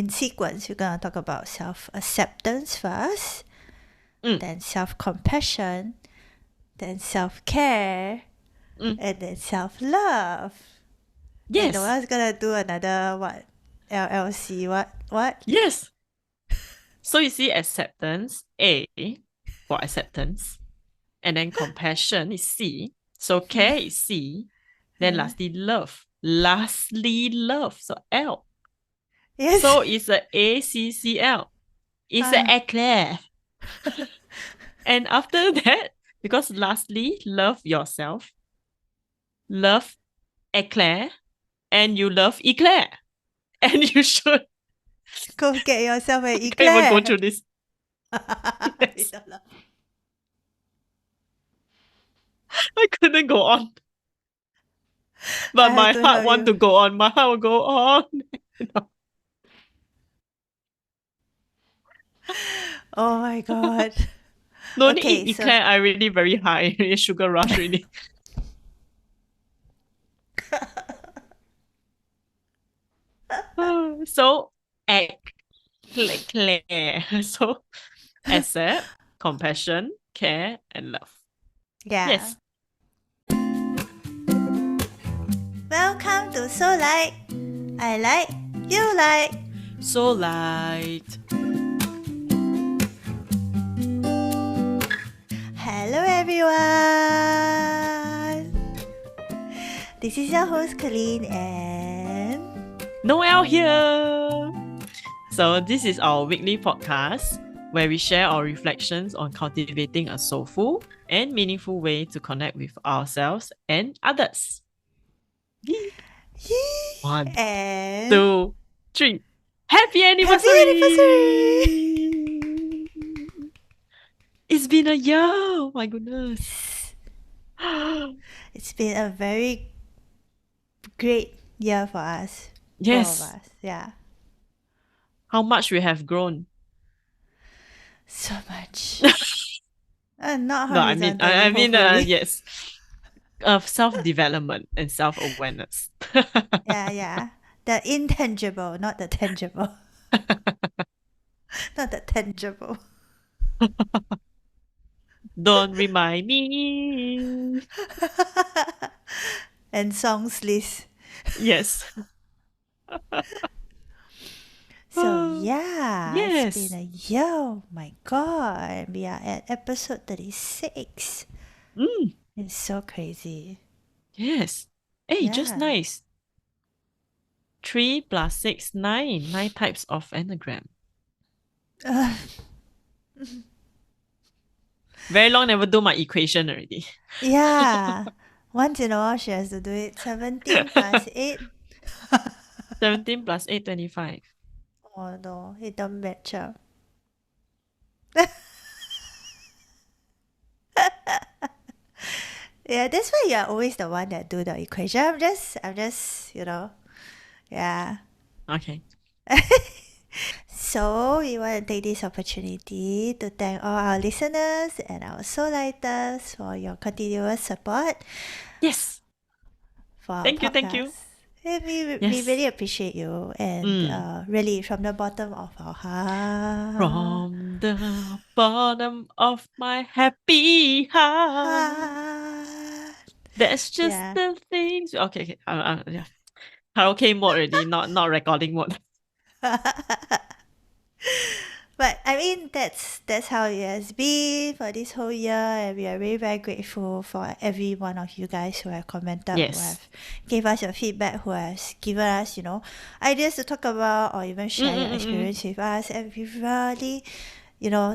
In sequence, we're going to talk about self-acceptance first, then self-compassion, then self-care, and then self-love. And Yes. Noel's going to do another, what? LLC, what? Yes. So you see acceptance, A for acceptance. And then compassion is C. So care is C. Then lastly, love. Lastly, love. So L. Yes. So it's a ACCL. It's an eclair. And after that, because lastly, love yourself, love eclair, and you love eclair. And you should Go get yourself an I can't even go eclair. through this. Yes. I couldn't go on. But I have my to heart help want you. to go on. My heart will go on. Oh my god. No need Okay, eat so eclair. I already very high. Sugar rush already. So eclair. So accept, compassion, care, and love. yeah. Yes. Welcome to So Like. I like, you like. So light. Hello everyone. This is your host Kelyn and Noel here. So this is our weekly podcast where we share our reflections on cultivating a soulful and meaningful way to connect with ourselves and others. One, and 2, 3. Happy happy anniversary! anniversary. It's been a year. Oh my goodness. It's been a very great year for us. Both of Yes. us. Yeah. How much we have grown. So much. Not No, horizontally, hopefully. yes. Of self-development and self-awareness. Yeah. The intangible, not the tangible. Not the tangible. Don't remind me. And songs list. Yes. So yeah, it's been Yes. a year. Oh my god. We are at episode 36. Mm, It's so crazy. yes. Hey, just Yeah. nice. 3 plus 6, 9. 9 types of anagram. Uh, Very long never do my equation already. yeah. Once in a while she has to do it. 17 plus 8. 17 plus 8, 25. Oh no, it don't match up. Yeah, that's why you're always the one that do the equation. I'm just, yeah. Okay. So we want to take this opportunity to thank all our listeners and our soul lighters for your continuous support Yes. for our Thank you. Thank you. podcast. And we Yes. really appreciate you and Mm. really from the bottom of our heart. From the bottom of my happy heart. Heart. That's just Yeah. the things. Okay. Yeah. Karaoke mode already, not recording mode. But I mean that's how it has been for this whole year, and we are very very grateful for every one of you guys who have commented, who Yes. have gave us your feedback, who has given us ideas to talk about or even share your Mm-mm-mm-mm. experience with us, and we really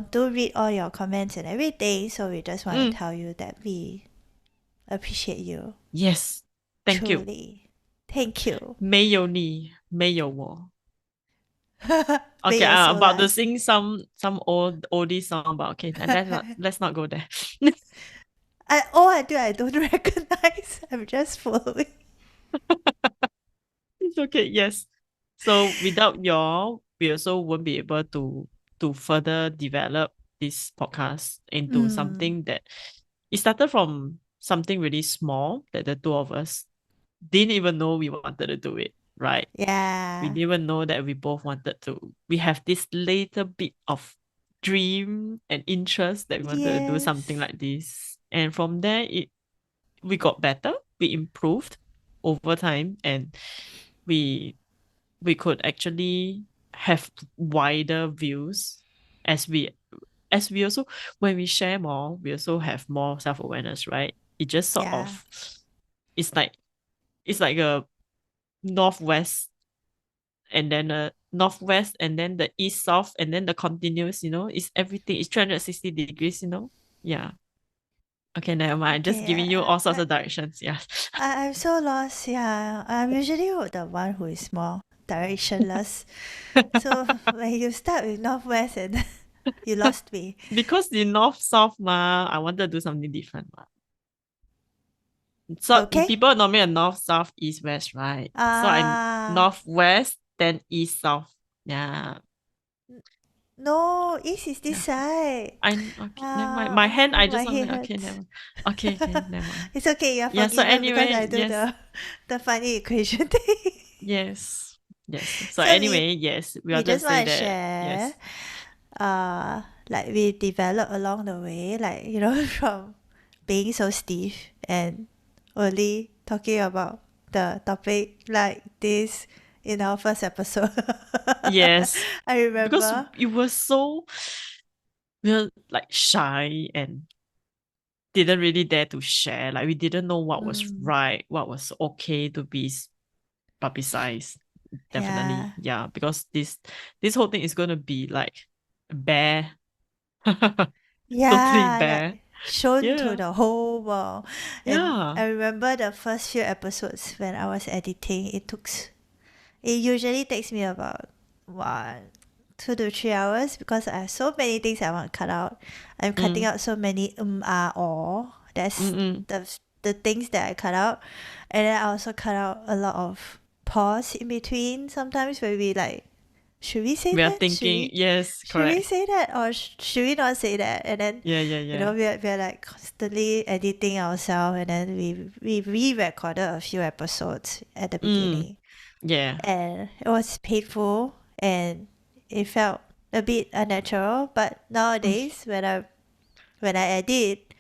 do read all your comments and everything. So we just want to Mm. tell you that we appreciate you Yes. Thank you. truly. Thank you. 没有你，没有我。May Okay, your I'm soul about to light. sing some oldie song, but okay, let's not go there. I don't recognize. I'm just following. It's okay. Yes. So without y'all, we also won't be able to further develop this podcast into Mm. something that it started from something really small that the two of us didn't even know we wanted to do it. right? We Yeah. didn't even know that we both wanted to. We have this little bit of dream and interest that we wanted to do something Yes. like this. And from there, we got better. We improved over time, and we we could actually have wider views as we also when we share more, we also have more self-awareness, right? It just sort Yeah. of it's like a northwest and then a northwest and then the east south and then the continuous, it's everything. It's 360 degrees, Yeah. Okay, never mind. Just Okay. giving you all sorts of directions. Yeah. I'm so lost. Yeah. I'm usually the one who is more directionless. So when you start with Northwest and you lost me. Because the north south ma, I wanted to do something different ma. So Okay. people normally are north, south, east, west, right? So I'm Uh northwest, then east, south. Yeah. no, East is this Yeah. side. I okay, never mind. My hand, Oh, I my just want head to okay, hurts. never mind. Okay, okay, never mind. It's okay, you're Yeah, so forgiven because anyway, I do yes, the funny equation thing. yes, yes. So So we anyway, yes, we we wanted to just say want to that, share, yes. like we develop along the way, like from being so stiff and only talking about the topic like this in our first episode. Yes. I Because remember. we were like shy and didn't really dare to share. Like we didn't know what was Mm, right, what was okay to be publicized. Definitely. yeah. Yeah. Because this whole thing is gonna be like bare. Totally Yeah, bare. like shown to Yeah. the whole world. And Yeah. I remember the first few episodes when I was editing, it usually takes me about 1 2 to 3 hours because I have so many things I want to cut out. I'm cutting Mm. out so many or. That's Mm-mm. the things that I cut out. And then I also cut out a lot of pause in between sometimes where we like, should we say We are that? thinking, yes, Should we correct. say that or should we not say that? And then, Yeah, yeah, yeah. we're like constantly editing ourselves, and then we re-recorded a few episodes at the Mm. beginning, Yeah. and it was painful and it felt a bit unnatural. But nowadays, when I edit,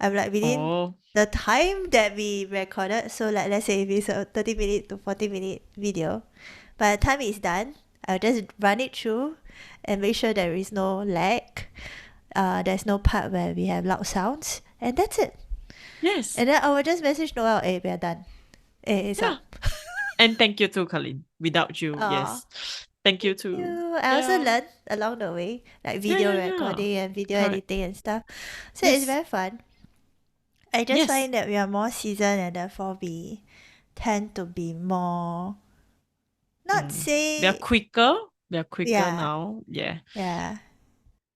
I'm like within Oh, the time that we recorded. So like let's say if it's a 30-minute to 40-minute video, by the time it's done, I'll just run it through and make sure there is no lag. There's no part where we have loud sounds, and that's it. yes. And then I will just message Noel, hey, we're done. Hey, it's Yeah. up. And thank you to Kelyn. Without you, Oh, yes. Thank you thank too. you. I also Yeah. learned along the way, like Yeah, video yeah, yeah. recording and video Correct. editing and stuff. So it's Yes. very fun. I just Yes. find that we are more seasoned and therefore we tend to be more, not Mm. We are say, quicker. We are quicker yeah, now. Yeah. yeah,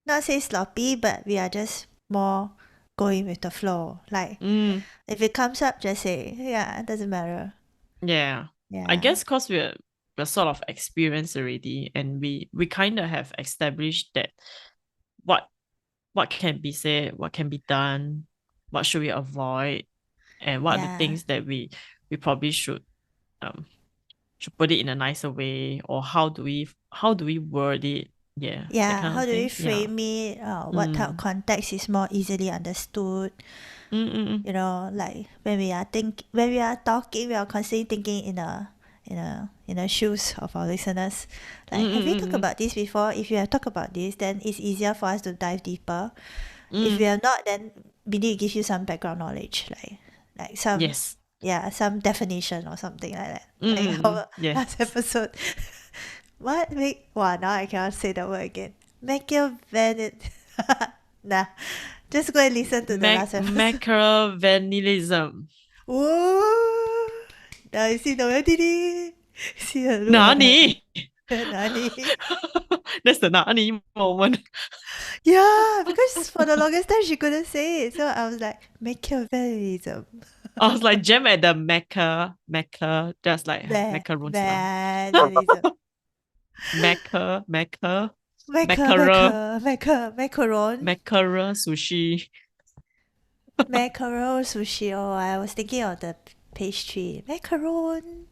not say sloppy, but we are just more going with the flow. Like, Mm. if it comes up, just say, yeah, it doesn't matter. Yeah. I Yeah, guess because we're sort of experienced already, and we kind of have established that what what can be said, what can be done, what should we avoid, and what are the yeah, things that we probably um should put it in a nicer way, or how do we word it? Yeah, that yeah. kind How of do we thing. Yeah. frame it? What type of Mm. context is more easily understood? Mm, mm, mm. Like when we are talking, we are constantly thinking in the shoes of our listeners. Mm, Like, have we mm, talked mm, about this before? If you have talked about this, then it's easier for us to dive deeper. If we mm. have not, then we need to give you some background knowledge, like some, Yes. some definition or something like that. Mm, Like mm, mm. our last Yes. episode. What make wow, now I cannot say the word again. Machiavelli. Nah. Just go and listen to the last episode. Machiavellianism. Ooh. Now you see the did it. See the look on her face. Nani? Nani? That's the Nani moment. Yeah, because for the longest time she couldn't say it. So I was like, Machiavellism. I was like jam at the Mecca, just like macarons lah. Machiavellism. Macara, Macaron. macara sushi. Macaron sushi. Oh, I was thinking of the pastry. Macaron.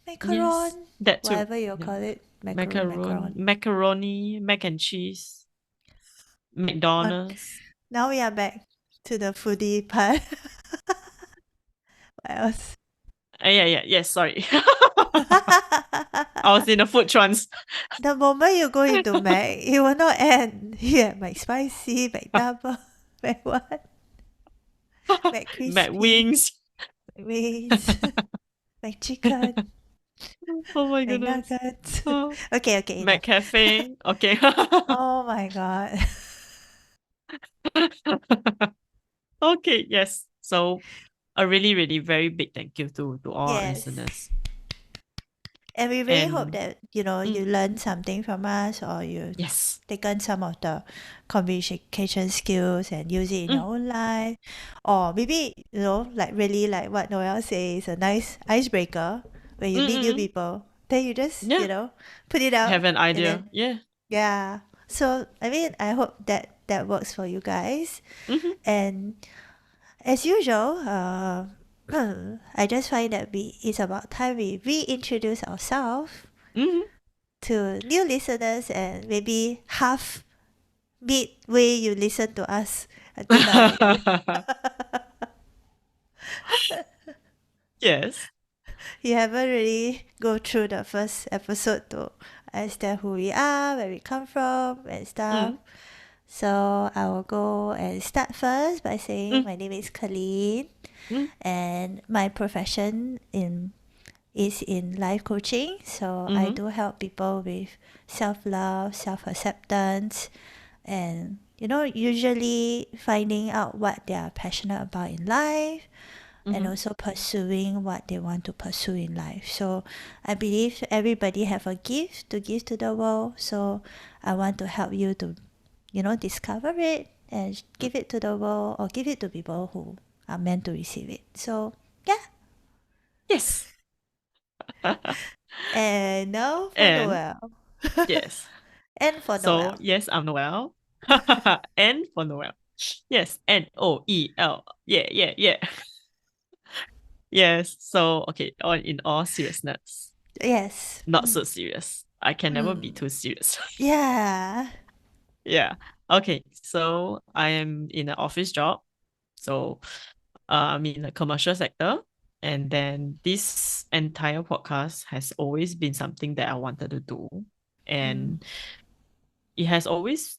Yes, Macaron, that too. whatever you Yeah. call it. Macaron. Macaroni, mac and cheese, On, McDonald's. now we are back to the foodie part. What else? Yes, sorry. I was in a food trance. The moment you go into Mac, it will not end. Yeah, Mac spicy, Mac double, Mac what? Mac Mac crispy, wings. Mac wings, Mac chicken, Oh my Mac goodness. nuggets. Oh, Okay, okay, Mac enough. cafe. Okay. Oh my god. Okay, yes. So a really, really very big thank you to all our Yes. listeners. And we really hope And that, you know, mm, you learn something from us or you yes. taken some of the communication skills and use it in your Mm, own life. Or maybe, you know, like really like what Noel says, a nice icebreaker when mm, you meet new mm, mm. people. Then you just, you Yeah. know, put it out Have an and then idea. Yeah. yeah. So I mean I hope that that works for you guys. Mm-hmm. And as usual, I just find that it's about time we reintroduce ourselves Mm-hmm. to new listeners and maybe half midway you listen to us until now already. Yes. You haven't really go through the first episode to understand who we are, where we come from and stuff. Mm, So I will go and start first by saying mm, my name is Kelyn mm, and my profession is in life coaching. So I mm-hmm. do help people with self-love, self-acceptance, and you know, usually finding out what they are passionate about in life and Mm-hmm. also pursuing what they want to pursue in life. So I believe everybody have a gift to give to the world. So I want to help you to, you know, discover it and give it to the world or give it to people who are meant to receive it. So yeah. Yes. And now for And Noel. yes. And for So Noel. yes, I'm Noel. N for Noel. Yes. Noel. Yeah, yeah, yeah. Yes. So okay, in all seriousness. Yes. Not so serious. I can never be Mm. too serious. Yeah. Yeah. Okay. So I am in an office job. So I'm in the commercial sector. And then this entire podcast has always been something that I wanted to do. Mm. And it has always,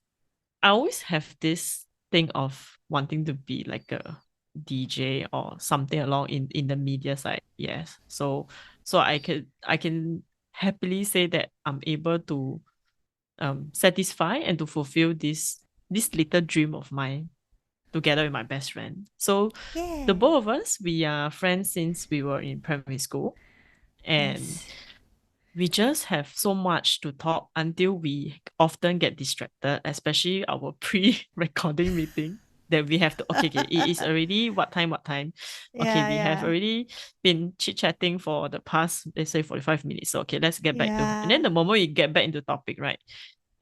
I always have this thing of wanting to be like a DJ or something along in the media side. Yes. So I can happily say that I'm able to satisfy and to fulfill this little dream of mine together with my best friend. So the Yeah. both of us, we are friends since we were in primary school, and Yes. we just have so much to talk until we often get distracted, especially our pre-recording meeting that we have to okay, it is already what time. Okay, Yeah, we have yeah. already been chit-chatting for the past, let's say, 45 minutes. So okay, let's get back to, and then Yeah. the moment we get back into topic, right?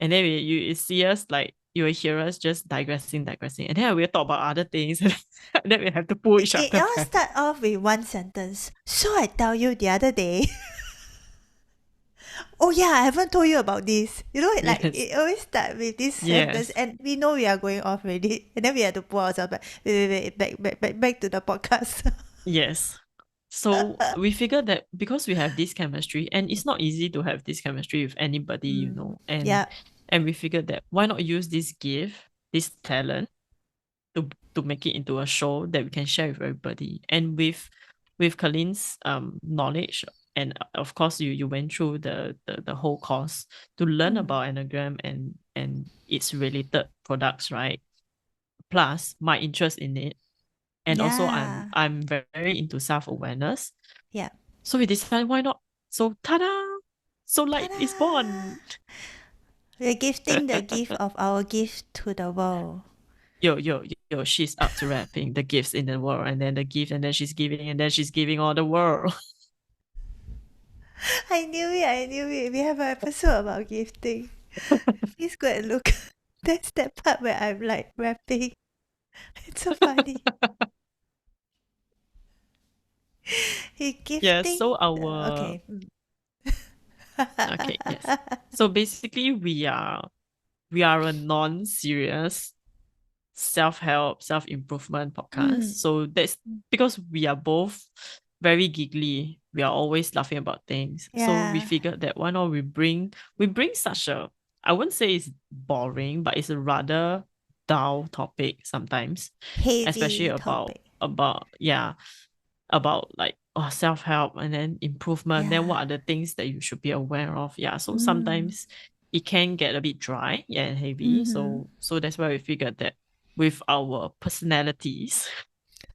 And then you see us like you will hear us just digressing, and then we'll talk about other things, and then we have to pull each It other all back. start off with one sentence. So I tell you the other day. Oh yeah, I haven't told you about this. You know, like Yes, it always start with this sentence, yes, and we know we are going off already, and then we have to pull ourselves back. Wait, back to the podcast. yes. So we figured that because we have this chemistry, and it's not easy to have this chemistry with anybody, Mm. and Yeah. we figured that why not use this gift, this talent, to make it into a show that we can share with everybody. And with Kaleen's knowledge, and of course you went through the whole course to learn Mm. about anagram and its related products, right? Plus my interest in it, and also I'm Yeah. I'm very into self-awareness. Yeah. So we decided why not? So tada! So light is Ta-da! born. We're gifting the gift of our gift to the world. Yo, she's up to wrapping the gifts in the world, and then the gift, and then she's giving all the world. I knew it, I knew it. We have an episode about gifting. Please go and look. That's that part where I'm like rapping. It's so funny. He Yeah, gifting. so our Okay. okay, yes. So basically we are a non-serious self-help, self-improvement podcast. Mm, So that's because we are both very giggly. We are always laughing about things. So we yeah. figured that why not we bring such a, I wouldn't say it's boring, but it's a rather dull topic sometimes, especially Heavy about topic. about like self-help and then improvement, then Yeah. what are the things that you should be aware of. Yeah, so Mm. sometimes it can get a bit dry, yeah, and heavy. Mm-hmm. So that's why we figured that with our personalities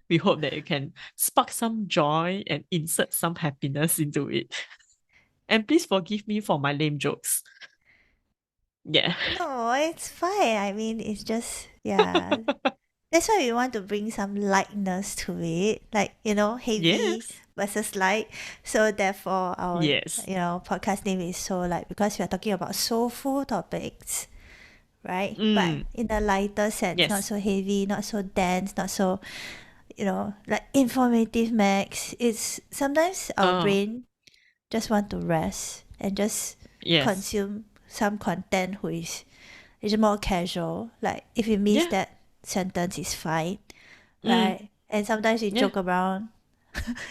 we hope that it can spark some joy and insert some happiness into it. And please forgive me for my lame jokes. Yeah. No, it's fine. I mean, it's just, yeah. That's why we want to bring some lightness to it. Like, heavy Yes. versus light. So therefore our, Yes. podcast name is so light because we are talking about soulful topics, right? But Mm. in a lighter sense, not Yes. so heavy, not so dense, not so, like informative max. It's sometimes our Oh, brain just want to rest and just yes. consume some content who is more casual. Like if you miss Yeah. that sentence, is fine, Mm. right? And sometimes we Yeah. joke around,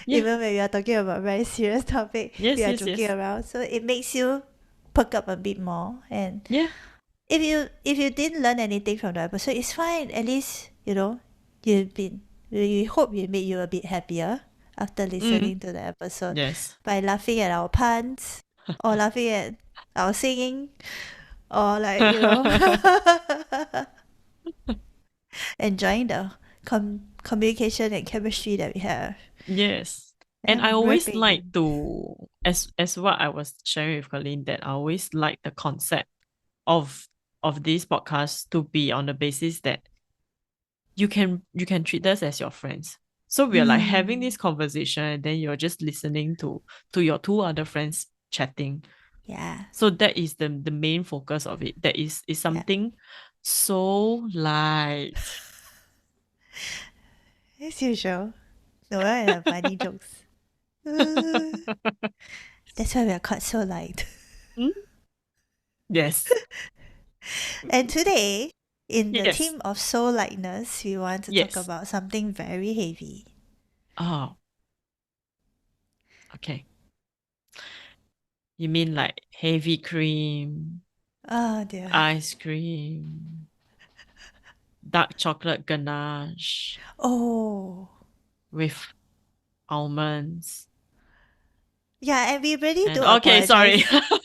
Yeah. even when we are talking about very serious topic, we Yes, are yes, joking yes. around. So it makes you perk up a bit more. And Yeah. if you didn't learn anything from the episode, it's fine. At least you've been. We hope it made you a bit happier after Mm. listening to the episode Yes. by laughing at our puns or laughing at our singing or like enjoying the communication and chemistry that we have. Yes. And Yeah, I always like rapping. to, as what I was sharing with Colleen, that I always like the concept of this podcast to be on the basis that you can treat us as your friends. So we are like having Mm, this conversation and then you're just listening to your two other friends chatting. yeah, So that is the main focus of it. That is yeah. something so light. As usual, Noel and her funny jokes. Uh, that's why we are caught so light. Mm, yes. And today, in the Yes. theme of soul lightness, we want to talk Yes. about something very heavy. Oh, okay. You mean like heavy cream, Oh dear. ice cream, dark chocolate ganache Oh. with almonds. Yeah, and we really And do okay, sorry. apologize.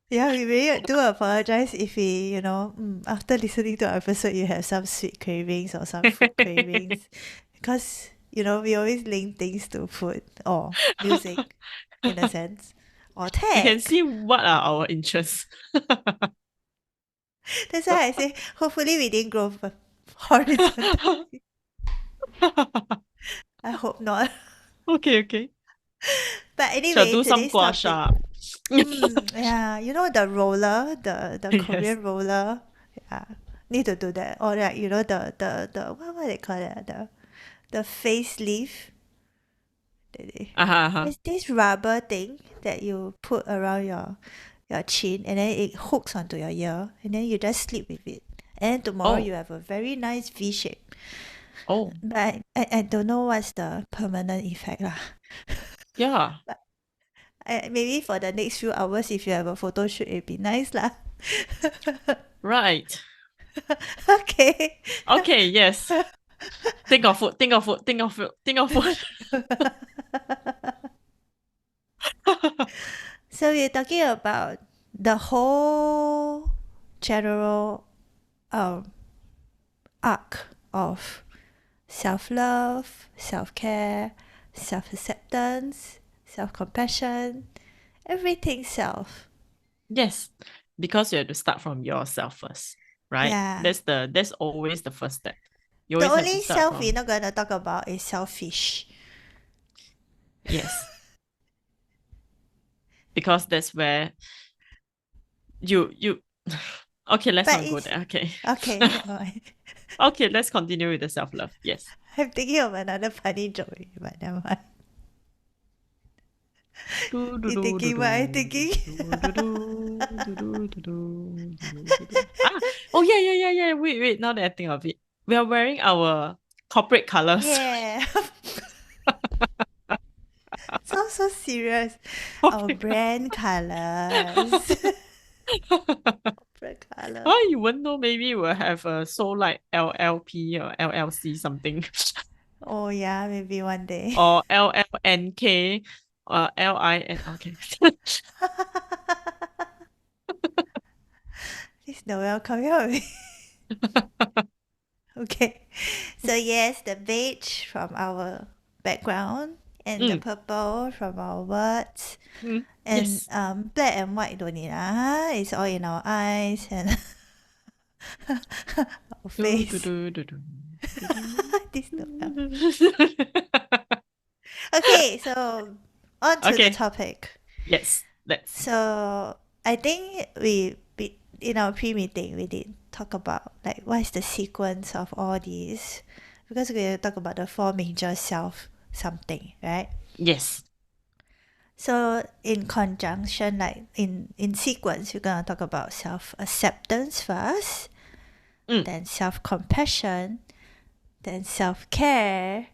Yeah, we really do apologize if we, after listening to our episode, you have some sweet cravings or some food cravings. Because, we always link things to food or music, in a sense, or You can tech. see what are our interests. That's why I say, hopefully we didn't grow horizontally. I hope not. Okay, okay. But Shall anyway, do some today's gua topic. sha. Yeah, the roller, the Yes. Korean roller. Yeah, need to do that. Or like the what they call it, the facelift. Uh-huh. There's this rubber thing that you put around your chin, and then it hooks onto your ear, and then you just sleep with it. And then tomorrow Oh, you have a very nice V shape. oh, But I don't know what's the permanent effect lah. yeah, But maybe for the next few hours, if you have a photo shoot, it'd be nice lah. right. Okay. Okay, yes. Think of food, think of food, think of food, think of food. So we're talking about the whole general um, arc of self-love, self-care, self-acceptance, self-compassion, everything self. Yes, because you have to start from yourself first, right? Yeah. That's always the first step. You The always have to only start self we're from not gonna talk about is selfish. yes, because that's where you okay, let's But not go it's there. Okay. okay, never mind. Okay, let's continue with the self-love. Yes. I'm thinking of another funny joke, but never mind. You thinking what I thinking? Ah, oh yeah. Wait. Now that I think of it, we are wearing our corporate colors. Yeah. So serious. Our Corporate brand colors. Brand color. oh, you won't know. Maybe we'll have a soul like LLP or LLC something, Oh yeah, maybe one day. or LLNK or LIN. Okay. Please Noel, come here with me. Okay. So yes, the beige from our background and the Mm, purple from our words. And yes. black and white don't need it's all in our eyes and our Do, do, face. do, do, do, do, do. This Noel. Okay, so on to the Okay. topic. Yes. Let's. So I think we in our pre-meeting we did talk about like what is the sequence of all these because we talk about the four major self something, right? Yes. So in conjunction, like in sequence, we're gonna talk about self acceptance first, Mm, then self compassion, then self care,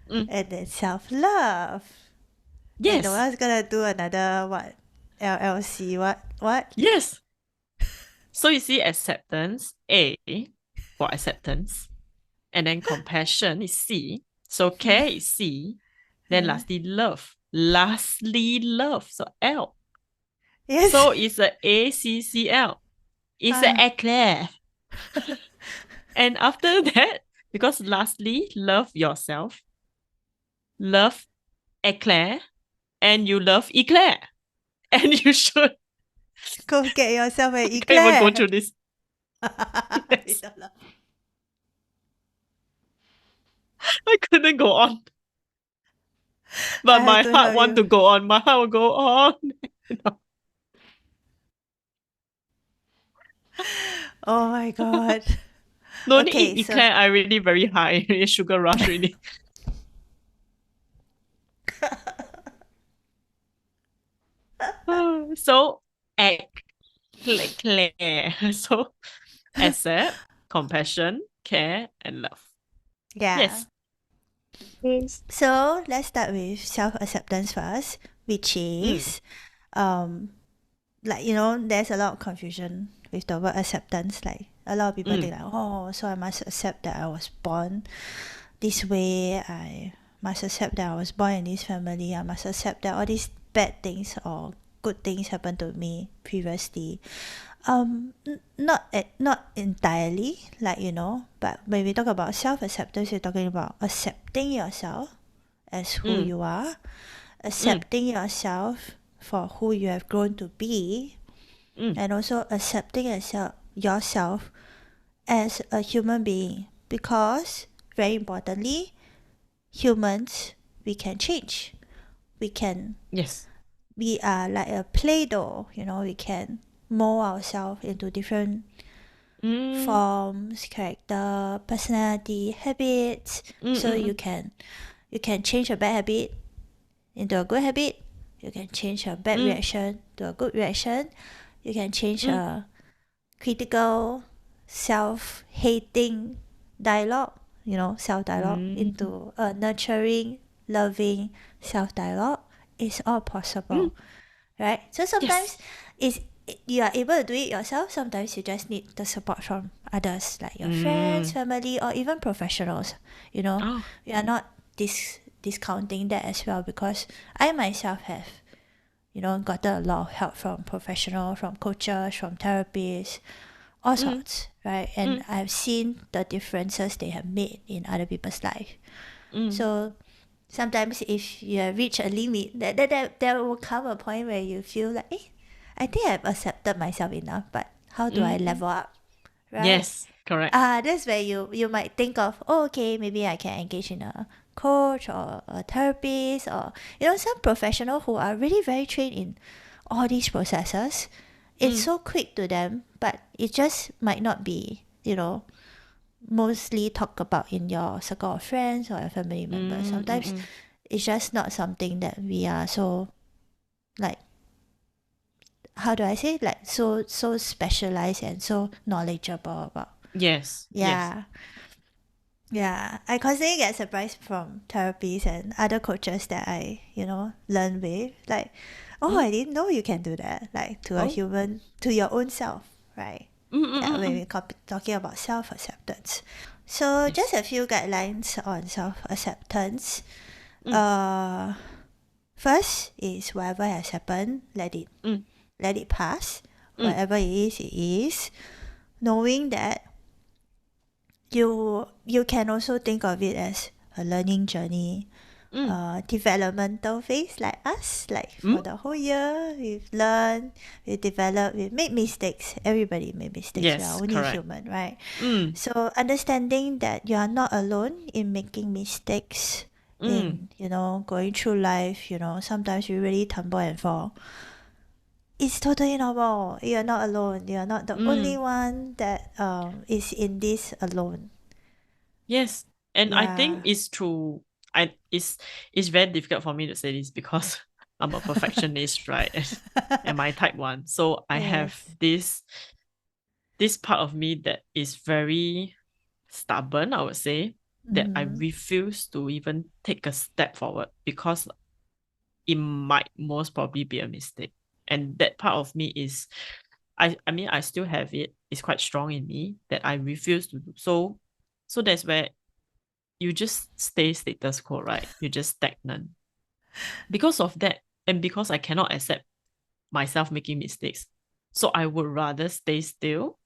mm. and then self love. And the Yes. one's gonna do another what? LLC what? Yes. So you see, acceptance, A for acceptance, and then compassion is C. So care is C. Then Uh, lastly, love. Lastly, love. So L. yes. So it's a ACCL. It's a Ah, eclair. And after that, because lastly, love yourself, love eclair, and you love eclair. And you should. go get yourself an I can't even go eclair. through this. Yes. I couldn't go on. I But have my to heart help want to you. go on. My heart will go on. Oh my god. No need Okay, eat so eclair. I already very high. Sugar rush already. So eclair. So accept, compassion, care, and love. yeah. Yes. Yes. So let's start with self acceptance first, which Mm, is like there's a lot of confusion with the word acceptance. Like a lot of people mm, think like, oh, so I must accept that I was born this way. I must accept that I was born in this family. I must accept that all these bad things or good things happened to me previously. Not entirely, like but when we talk about self acceptance, we're talking about accepting yourself as who mm, you are, mm, accepting yourself for who you have grown to be, mm. and also accepting yourself as a human being. Because, very importantly, humans, we can change. We can, Yes. we are like a Play Doh, we can mold ourselves into different Mm, forms, character, personality, habits. mm, So mm, you can change a bad habit into a good habit. You can change a bad mm, reaction to a good reaction. You can change mm, a critical, self-hating dialogue, self-dialogue mm, mm, into a nurturing, loving self-dialogue. It's all mm. possible, right? So sometimes Yes. you are able to do it yourself. Sometimes you just need the support from others, like your friends, Mm. family, or even professionals. Oh. We are not discounting that as well because I myself have gotten a lot of help from professionals, from coaches, from therapists, all Mm, sorts, right? And mm, I've seen the differences they have made in other people's life. mm, So sometimes if you have reached a limit, there will come a point where you feel like, I think I've accepted myself enough, but how do I mm. level up, right? Yes. Correct. That's where you might think of, oh, okay, maybe I can engage in a coach or a therapist or some professional who are really very trained in all these processes. It's Mm, so quick to them, but it just might not be mostly talked about in your circle of friends or your family members. mm, mm, Sometimes mm. it's just not something that we are so like, how do I say, like, so specialized and so knowledgeable about. Yes. Yeah. Yeah, I constantly get surprised from therapies and other coaches that I, learn with. Like, oh, Mm. I didn't know you can do that. Like, to a Oh. human, to your own self, right? Mm, mm, Yeah, mm, when mm. we're talking about self acceptance. So, Yes. just a few guidelines on self acceptance. Mm, Uh, First is whatever has happened, mm, let it pass. mm, Whatever it is, it is. Knowing that you can also think of it as a learning journey, mm, developmental phase like us. Like mm. for the whole year, we've learned, we developed, we made mistakes. Everybody made mistakes. We are Yes, only correct. human, right? Mm, So understanding that you are not alone in making mistakes, mm. in going through life. Sometimes we really tumble and fall. It's totally normal. You're not alone. You're not the only Mm. one that is in this alone. Yes. And I think Yeah. it's true. It's very difficult for me to say this because I'm a perfectionist, right? And my type one. So I have Yes. this part of me that is very stubborn, I would say, that I Mm-hmm. refuse to even take a step forward because it might most probably be a mistake. And that part of me is I mean I still have it. It's quite strong in me that I refuse to do. So that's where you just stay status quo, right? You just stagnant. Because of that, and because I cannot accept myself making mistakes. So I would rather stay still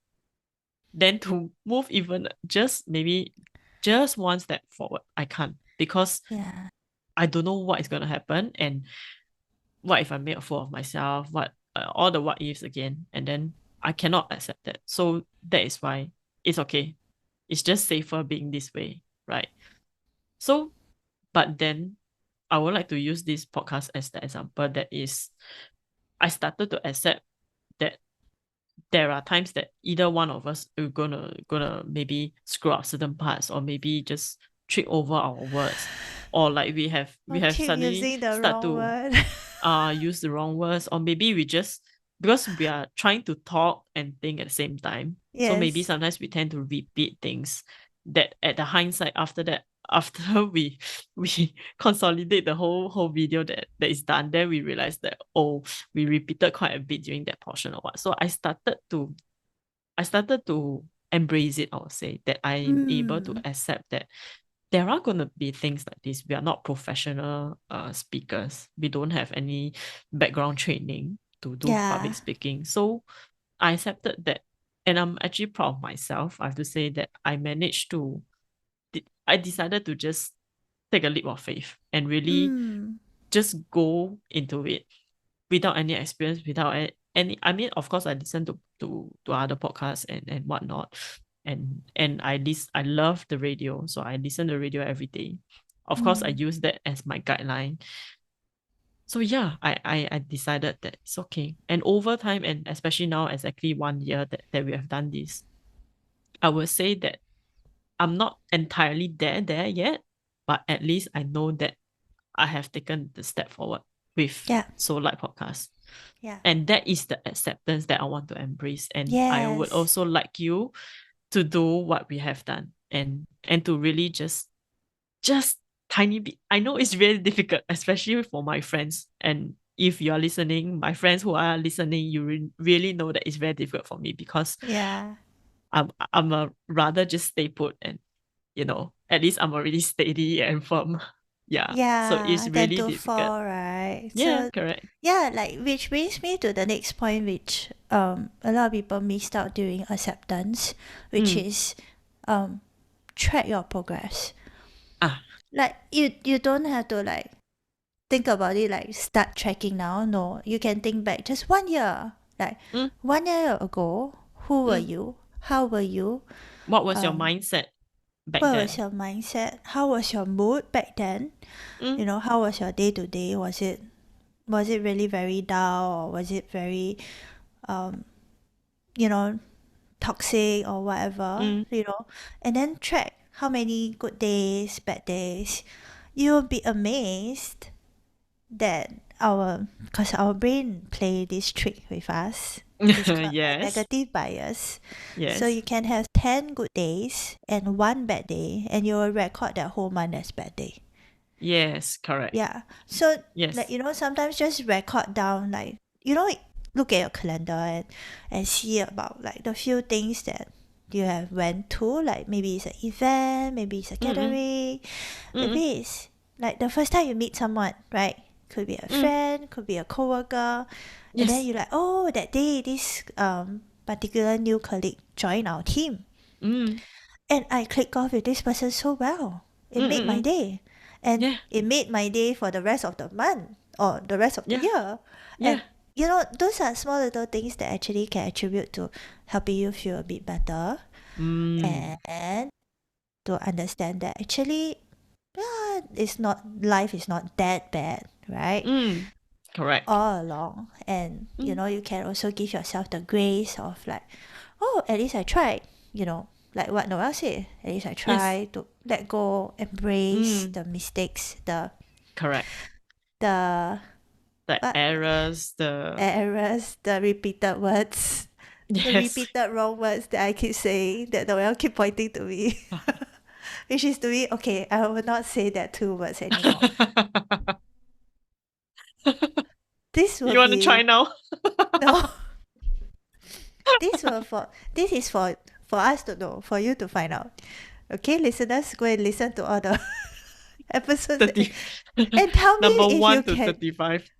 than to move even just maybe just one step forward. I can't because Yeah. I don't know what is going to happen and what if I make a fool of myself, what all the what ifs again, and then I cannot accept that. So that is why it's okay. It's just safer being this way, right? So, but then I would like to use this podcast as the example that is I started to accept that there are times that either one of us are gonna maybe screw up certain parts or maybe just trick over our words or like we I have keep suddenly using the start wrong to word. use the wrong words or maybe we just because we are trying to talk and think at the same time, so maybe Yes. sometimes we tend to repeat things that at the hindsight after that after we consolidate the whole video that is done, then we realize that oh, we repeated quite a bit during that portion or what. So I started to embrace it, I would say, that I'm able to Mm. accept that there are going to be things like this. We are not professional speakers. We don't have any background training to do public Yeah. speaking. So I accepted that. And I'm actually proud of myself. I have to say that I managed to, I decided to just take a leap of faith and really Mm. just go into it without any experience, without any. I mean, of course, I listen to other podcasts and whatnot, and I love the radio, so I listen to radio every day. Of course, I Mm. use that as my guideline. So yeah, I decided that it's okay. And over time, and especially now, exactly 1 year that we have done this, I would say that I'm not entirely there yet, but at least I know that I have taken the step forward with Yeah. Soul Light Podcast. Yeah. And that is the acceptance that I want to embrace. And I would Yes. also like you to do what we have done and to really just tiny bit. I know it's really difficult, especially for my friends. And if you are listening, my friends who are listening, you really know that it's very difficult for me because Yeah. I'm a rather just stay put and at least I'm already steady and firm. Yeah. So it's Yeah. Then really to difficult. fall, right? Yeah, So correct. yeah, like which brings me to the next point, which a lot of people missed out during acceptance, which Mm. is track your progress. Ah. Like you don't have to like think about it like start tracking now. No, you can think back just 1 year. Like Mm, 1 year ago, who were mm. you? How were you? What was your Um, mindset back what was then? your mindset? How was your mood back then? Mm, How was your day to day? Was it really very dull or was it very um you know toxic or whatever? mm, And then track how many good days, bad days. You'll be amazed that because our brain play this trick with us. It's called a Yes. negative bias. So Yes. you can have 10 good days and one bad day, and you will record that whole month as bad day. Yes, correct. Yeah. So Yes. sometimes just record down, like, look at your calendar and see about like the few things that you have went to, like maybe it's an event, maybe it's a Mm-mm. gathering, Mm-mm. maybe it's like the first time you meet someone, right? Could be a Mm. friend, could be a coworker, and then Yes. you're like, oh, that day this particular new colleague joined our team, Mm. and I click off with this person so well. It made my Mm-mm. day. And Yeah. it made my day for the rest of the month or the rest of the Yeah. year. Yeah. And those are small little things that actually can attribute to helping you feel a bit better Mm. and to understand that actually, yeah, life is not that bad, right? Mm. Correct. All along. And Mm. you can also give yourself the grace of like, oh, at least I tried, like what Noel said, at least I Yes. try to let go, embrace Mm. the mistakes, the Correct. the The what errors, the errors, the repeated words, the yes. repeated wrong words that I keep saying, that Noel keep pointing to me. Which is to me, okay, I will not say that two words anymore. This will You want to try be now? no. This is for us to know, for you to find out. Okay, listeners, go and listen to all the episodes 30 and tell me number if you 1 to can. 35.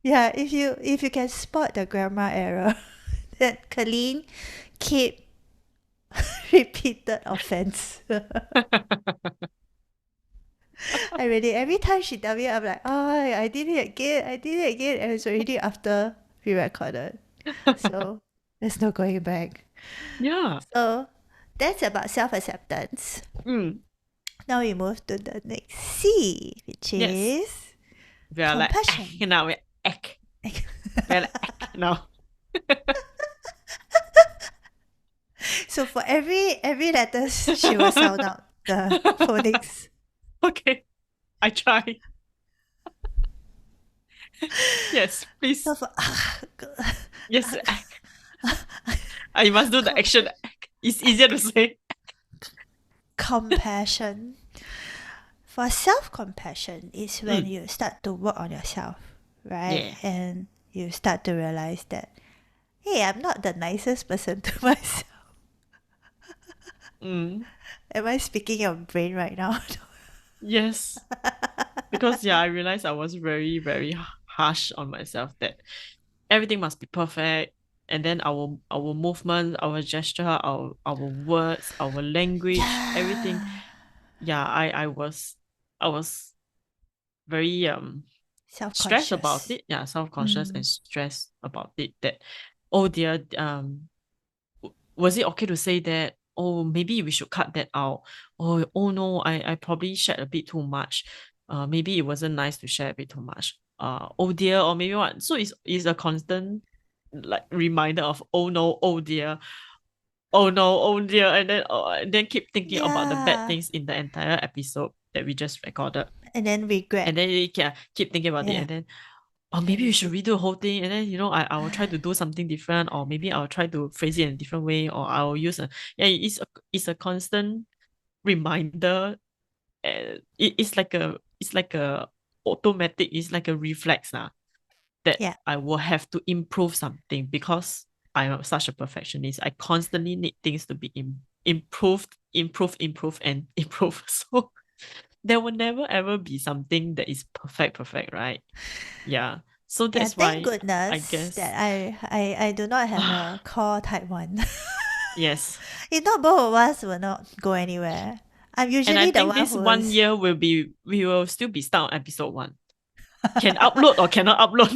Yeah, if you can spot the grammar error that Kelyn keep repeated offense. I really every time she tell me, I'm like, oh, I did it again, and it's already after we recorded, so there's no going back. Yeah. So that's about self acceptance. Mm. Now we move to the next C, which Yes. is We are like compassion. now we're ek. We're like now. So for every letter, she will sound out the phonics. Okay. I try. Yes, please. So for Yes. You must do the action. It's easier to say. compassion. For self-compassion is when Mm. you start to work on yourself, right? Yeah. And you start to realize that, hey, I'm not the nicest person to myself. Mm. Am I speaking your brain right now? Yes. Because yeah, I realized I was very, very harsh on myself that everything must be perfect. And then our movement, our gesture, our words, our language, everything. Yeah. Yeah, I was very stressed about Self-conscious. it. Yeah, self-conscious and Mm. stressed about it that oh dear, was it okay to say that? Oh, maybe we should cut that out. Oh no, I probably shared a bit too much. Maybe it wasn't nice to share a bit too much. Oh dear, or maybe what? So it's a constant like reminder of oh no, oh dear, oh no, oh dear, and then keep thinking about the bad Yeah. things in the entire episode that we just recorded, And then regret. and then you can keep thinking about it, Yeah. and then or And maybe we should regret. redo the whole thing, and then I will try to do something different, or maybe I'll try to phrase it in a different way, or I'll use a yeah. It's a constant reminder, and it's like a automatic. It's like a reflex now that Yeah. I will have to improve something because I'm such a perfectionist. I constantly need things to be improved, and improve. So there will never ever be something that is perfect, right? Yeah. So Yeah, that's thank why I goodness that guess I do not have a core type 1. yes. If not, both of us will not go anywhere. I'm And I usually the think one this who one is. year we will still be stuck on episode 1. Can upload or cannot upload.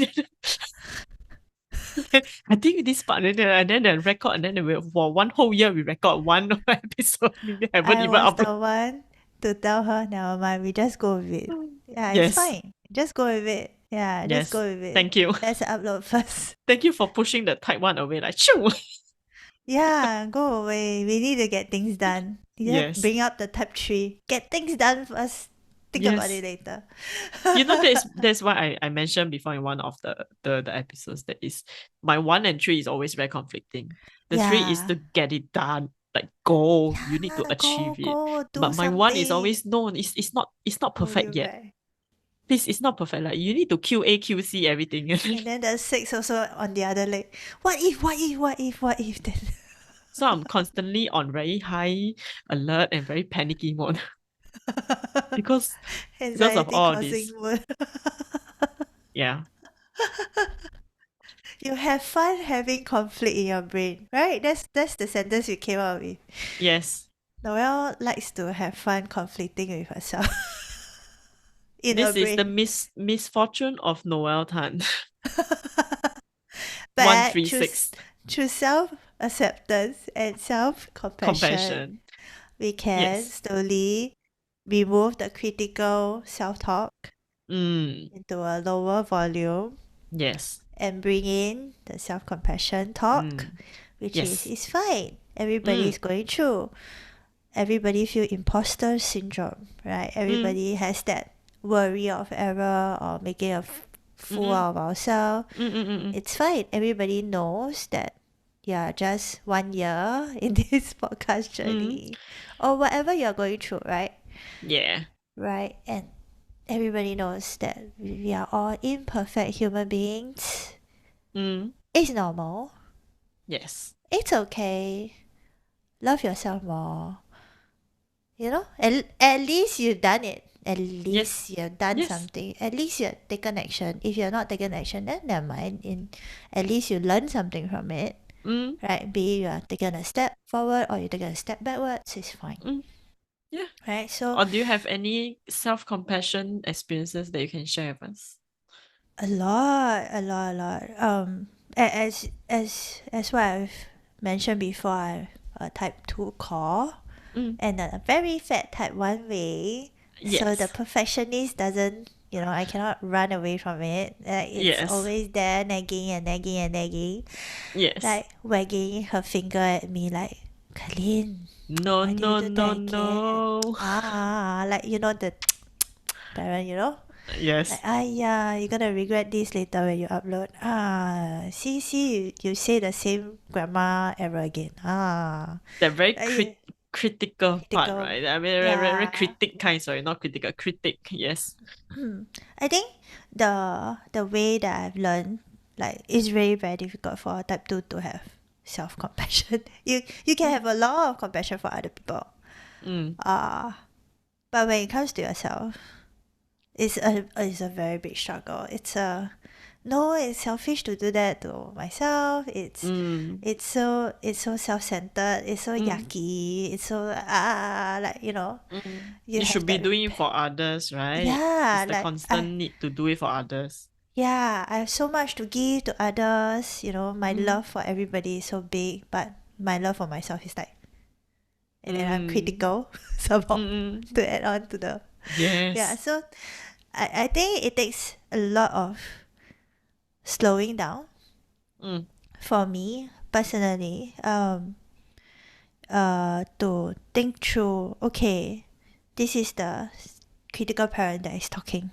I think this part and then the record and then for one whole year we record one episode. Maybe haven't I even was uploaded. the one to tell her, never mind, we just go with it. Yeah, it's Yes. fine. Just go with it. Yeah, just Yes. go with it. Thank you. Let's upload first. Thank you for pushing the type 1 away. Like, shoo. Yeah, go away. We need to get things done. You have Yes. bring up the type 3. Get things done first. Think about Yes. it later. You know, that's why I mentioned before in one of the episodes that is my 1 and 3 is always very conflicting. The 3 is Yeah. to get it done, like go, you need to Yeah, achieve it. go, do But my 1 is something. always no, it's not Hold perfect you yet. back. Please, it's not perfect. Like you need to QA, QC everything. And then the 6 also on the other leg. What if, what if, what if, what if then? So I'm constantly on very high alert and very panicky mode because of Anxiety all causing this. mode. Yeah. You have fun having conflict in your brain, right? That's the sentence you came up with. Yes. Noel likes to have fun conflicting with herself in her This is the brain. misfortune of Noel Tan. But 136 through self acceptance and self compassion, compassion. we can Yes. slowly remove the critical self talk Mm. into a lower volume Yes. and bring in the self compassion talk, Mm. which is Yes. it's fine. Everybody Mm. is going through. Everybody feel imposter syndrome, right? Mm. Everybody has that worry of error or making a fool Mm. of ourselves. Mm. Mm. It's fine. Everybody knows that yeah, just 1 year in this podcast Mm. journey or whatever you're going through, right? Yeah. Right? And everybody knows that we are all imperfect human beings. Mm. It's normal. Yes. It's okay. Love yourself more. You know, at least you've done it. At Yes. least you've done Yes. something. At least you've taken action. If you're not taking action, then never mind. At least you learn something from it. Mm. Right? Be you are taking a step forward or you're taking a step backwards, it's fine. Mm. Yeah. Right? So Or do you have any self-compassion experiences that you can share with us? a lot. As what I've mentioned before, I'm a type 2 core Mm. and a very fat type 1 way. So the Yes. perfectionist doesn't, I cannot run away from it. It's Yes. always there nagging and nagging and nagging. Yes. Like wagging her finger at me like, Kelyn, No, why do you no, do no, that again? no. Like the parent, like Yes. you're gonna regret this later when you upload. See, you say the same grammar error again. The very Yeah, critical part, critical. right? I mean, very Yeah. critic kind, sorry, not critical, critic, yes. I think the way that I've learned, like, it's very very difficult for type 2 to have self compassion. You can have a lot of compassion for other people. Mm. But when it comes to yourself, it's a very big struggle. It's selfish to do that to myself. Mm. It's so self-centered. It's so Mm. yucky. It's so like Mm. you You have should be that doing it for others, right? yeah It's the like constant need to do it for others. I have so much to give to others. My Mm. love for everybody is so big, but my love for myself is like, and then I'm Mm. critical somehow Mm. to add on to the Yes. so I think it takes a lot of slowing down Mm. for me personally to think through, okay, this is the critical parent that is talking,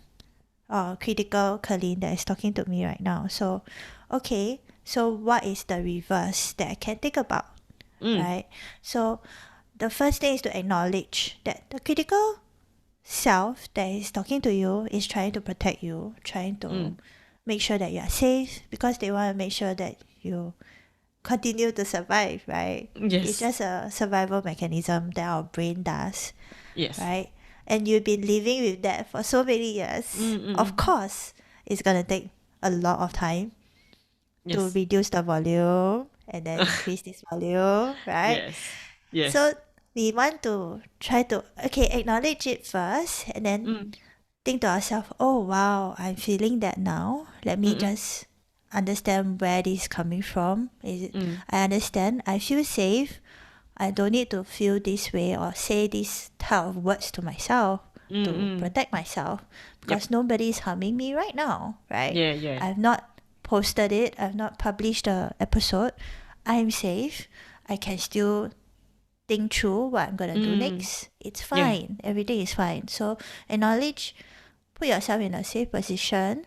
or critical Kelyn that is talking to me right now. So okay, so what is the reverse that I can think about? Mm. Right? So the first thing is to acknowledge that the critical self that is talking to you is trying to protect you, trying to Mm. make sure that you are safe, because they want to make sure that you continue to survive, right? It's Yes. just a survival mechanism that our brain does, Yes. right? And you've been living with that for so many years. Mm. Mm. Of course, it's gonna take a lot of time to Yes. reduce the volume and then increase this volume, right? Yes. So Yes. we want to try to acknowledge it first and then Mm. think to ourselves, oh wow, I'm feeling that now. Let me Mm. just understand where this is coming from. Mm. I understand. I feel safe. I don't need to feel this way or say this type of words to myself Mm. to Mm. protect myself, Yep. because nobody is harming me right now, right? Yeah. Yeah. I've not posted it. I've not published the episode. I'm safe. I can still think through what I'm gonna do next, it's fine. Everything is fine. So acknowledge, put yourself in a safe position.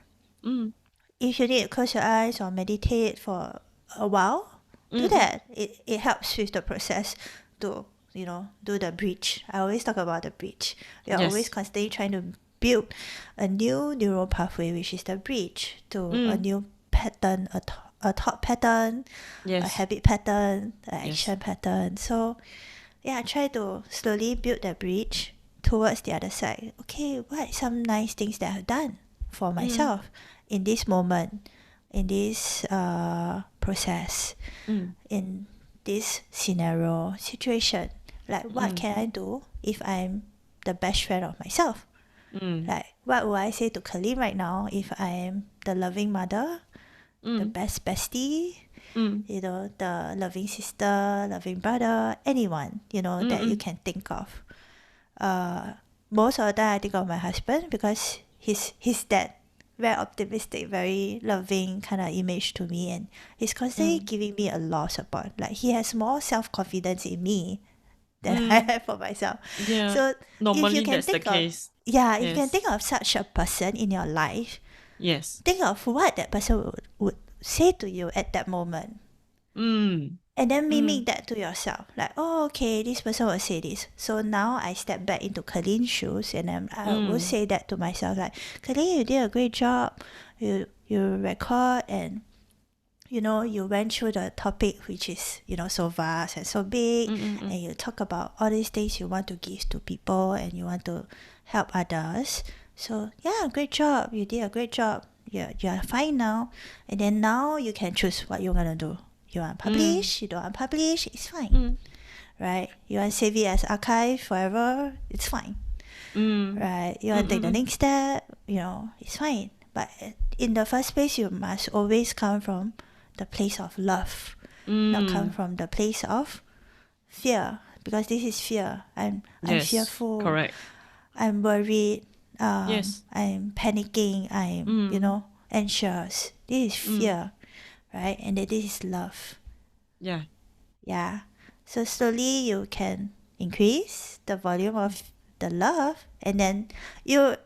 If you need to close your eyes or meditate for a while, do that. It helps with the process to, do the bridge. I always talk about the bridge. We are always constantly trying to build a new neural pathway, which is the bridge to a new pattern, a thought pattern, a habit pattern, an action pattern. So yeah, try to slowly build the bridge towards the other side. Okay, what are some nice things that I've done for myself in this moment, in this process, in this situation? Like, what can I do if I'm the best friend of myself? Like, what would I say to Kelyn right now if I am the loving mother, the best bestie, the loving sister, loving brother, anyone, that you can think of. Most of the time I think of my husband because he's that very optimistic, very loving kind of image to me, and he's constantly giving me a lot of support. Like, he has more self-confidence in me than I have for myself. Yeah. So if you Normally can that's the think of case. if you can think of such a person in your life, think of what that person would say to you at that moment. And then mimic that to yourself. Like, oh, okay, this person will say this. So now I step back into Kelyn's shoes and then I will say that to myself. Like, Kelyn, you did a great job. You record and, you went through the topic, which is, so vast and so big. And you talk about all these things you want to give to people and you want to help others. So, yeah, great job. You did a great job. You're fine now. And then now you can choose what you're going to do. You want to publish, you don't want to publish, it's fine. Right? You want to save it as archive forever, it's fine. Right? You want to take the next step, it's fine. But in the first place, you must always come from the place of love, not come from the place of fear. Because this is fear. I'm fearful. Correct. I'm worried. I'm panicking. I'm, anxious. This is fear. Right? And this is love. Yeah. So slowly you can increase the volume of the love, and then the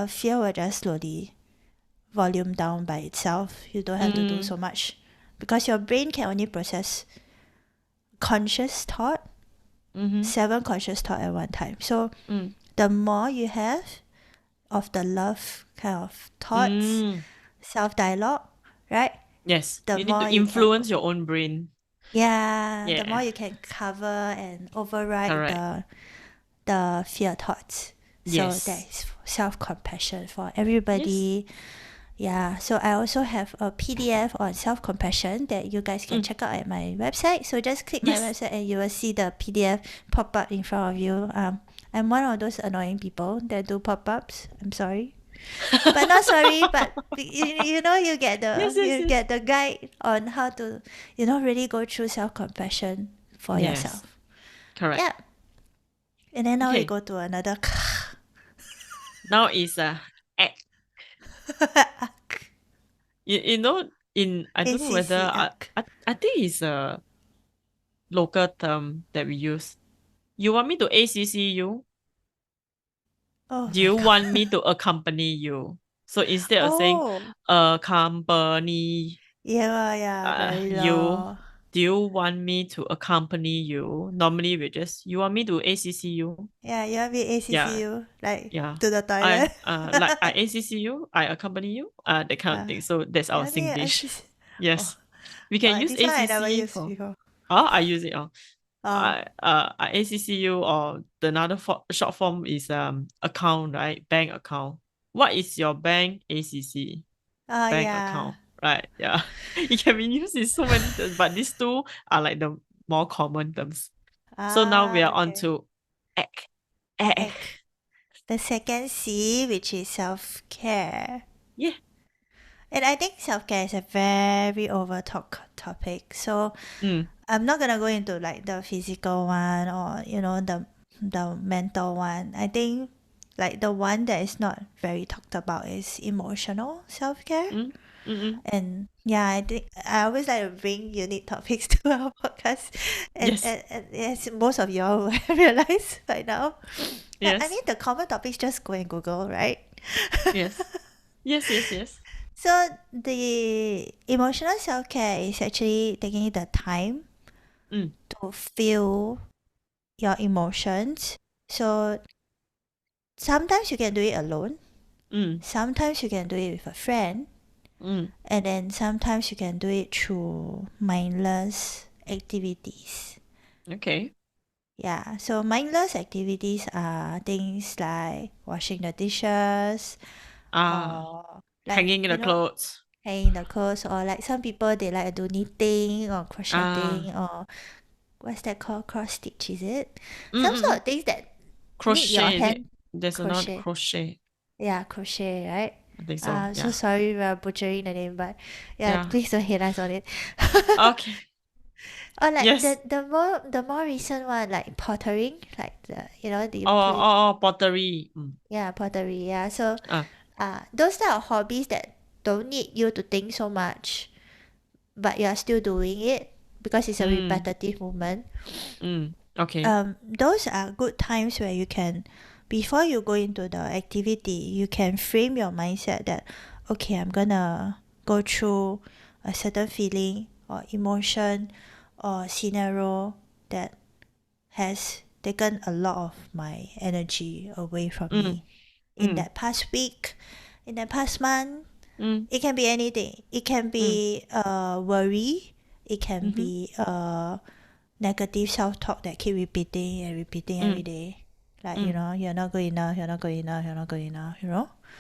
fear will just slowly volume down by itself. You don't have to do so much because your brain can only process conscious thought, 7 conscious thought at one time. So the more you have of the love kind of thoughts, self-dialogue, right? Yes. The you need more to influence your own brain. The more you can cover and override the fear thoughts. So that is self-compassion for everybody. Yeah, so I also have a PDF on self-compassion that you guys can check out at my website. So just click my website and you will see the PDF pop up in front of you. I'm one of those annoying people that do pop-ups. I'm sorry. But not sorry, but you get the get the guide on how to really go through self-compassion for yourself. Correct. Yeah. And then now we go to another now is act. I don't know whether I think it's a local term that we use. You want me to ACC you? Oh, do you want me to accompany you? So instead of saying accompany very you, low. do you want me to accompany you? Normally we just, you want me to ACC you? Yeah, you want me ACC you? Like to the I toilet? like I ACC you, I accompany you, that kind of thing. So that's our Singlish. Yes. We can use this one I never ACC used for before. I use it. I ACC you, or the another short form is account, right? Bank account. What is your bank ACC? Bank account, right? Yeah. It can be used in so many terms, but these two are like the more common terms. So now we are on to act. The second C, which is self-care. Yeah. And I think self-care is a very over-talk topic. So I'm not gonna go into like the physical one or the mental one. I think like the one that is not very talked about is emotional self-care. Mm-mm. And yeah, I think I always like to bring unique topics to our podcast, Yes. and yes, most of y'all will realize by now. But I Yes. mean, the common topics just go and Google, right? Yes. Yes. Yes. Yes. So the emotional self care is actually taking the time Mm. to feel your emotions. So sometimes you can do it alone. Mm. Sometimes you can do it with a friend. Mm. And then sometimes you can do it through mindless activities. Okay. Yeah, so mindless activities are things like washing the dishes Ah, or like, hanging in the clothes. hanging the clothes, or like some people they like to do knitting or Ah. crocheting, or what's that called? Cross stitch, is it? Some sort Mm-mm. of things that need your Crochet, is it? hand. There's another Crochet. crochet. Yeah, crochet, right? I think so. So Yeah. sorry we are butchering the name, but yeah, Yeah. please don't hate us on it. Okay. Or like Yes. the more recent one, like pottering, like the you Oh, put it, oh, oh, pottery. yeah, pottery, yeah. So Ah. those type of hobbies that don't need you to think so much, but you're still doing it because it's a Mm. repetitive movement. Okay. Those are good times where you can, before you go into the activity, you can frame your mindset that, okay, I'm gonna go through a certain feeling or emotion or scenario that has taken a lot of my energy away from Mm. me in Mm. that past week, in that past month. Mm. It can be anything. It can Mm. be worry. It can Mm-hmm. be negative self-talk that keep repeating and repeating every Mm. day. Like, Mm. you're not good enough, you're not good enough, you're not good enough,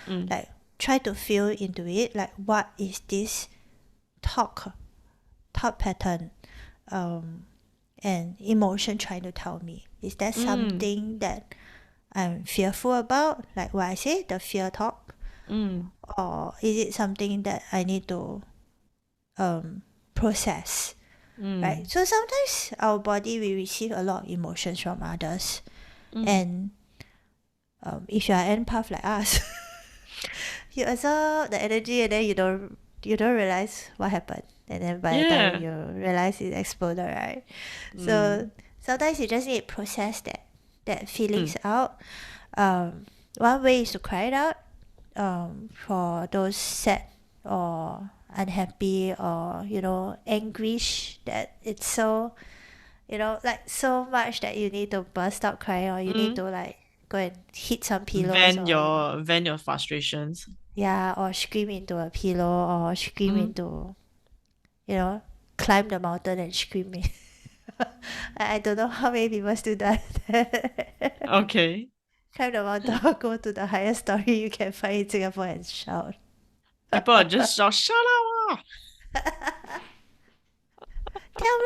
Mm. Like, try to feel into it. Like, what is this talk, thought pattern, um, and emotion trying to tell me? Is there Mm. something that I'm fearful about? Like what I say, the fear talk? Mm. Or is it something that I need to process? Right? Mm. So sometimes our body will receive a lot of emotions from others. Mm. And if you are empath like us, you absorb the energy and then you don't realize what happened. And then by the time Yeah. you realize it exploded, right? So Mm. sometimes you just need to process that Mm. feelings out. One way is to cry it out. For those sad or unhappy or anguish that it's so like so much that you need to burst out crying, or you need Mm. to like go and hit some pillows, or Vent your frustrations. yeah, or scream into a pillow, or scream Mm. into you know climb the mountain and scream it. I don't know how many people still do that. Okay. Climb the mountain or go to the highest story you can find in Singapore and shout. People are just shout, shut up. Tell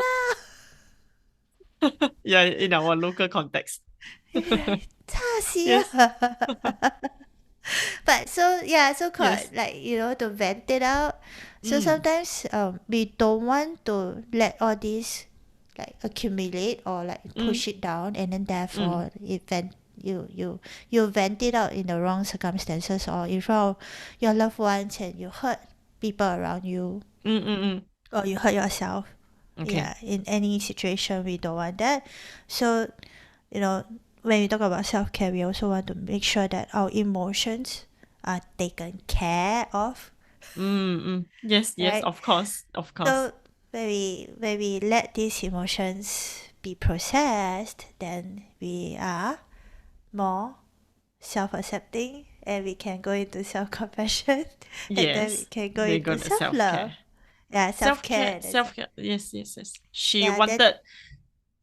Yeah, in our local context. right? 炸死啊 Yes. But so yeah, so called Yes. like to vent it out. So Mm. sometimes we don't want to let all this like accumulate or like Mm. push it down, and then Mm. therefore you vent it out in the wrong circumstances or in front of your loved ones, and you hurt people around you, Mm. Mm. Mm. or you hurt yourself. Okay. Yeah, in any situation we don't want that. So when we talk about self care, we also want to make sure that our emotions are taken care of, Mm. Mm. Yes. Yes. right? Of course. Of course. So when we let these emotions be processed, then we are more self accepting, and we can go into self compassion, and then we Yes. can go They into got the self self love. care. Yeah, self Self care. care. Self care. Yes. Yes. Yes. Yeah, then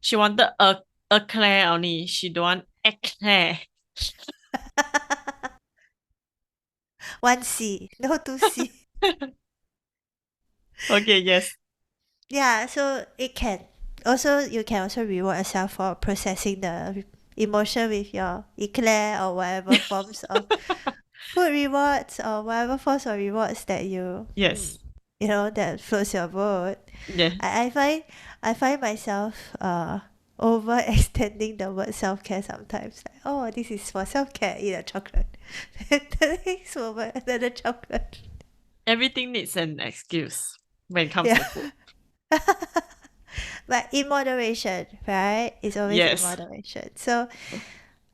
She wanted a Claire only. She don't want eclair. one C, no two C. Okay. Yes. Yeah, so you can also reward yourself for processing the emotion with your eclair or whatever forms of food rewards, or whatever forms of rewards that Yes. that floats your boat. Yeah. I find myself overextending the word self care sometimes. Like, oh, this is for self care, eat a chocolate. The next moment, another chocolate. Everything needs an excuse when it comes Yeah. to food. But in moderation, right? It's always in Yes. moderation. So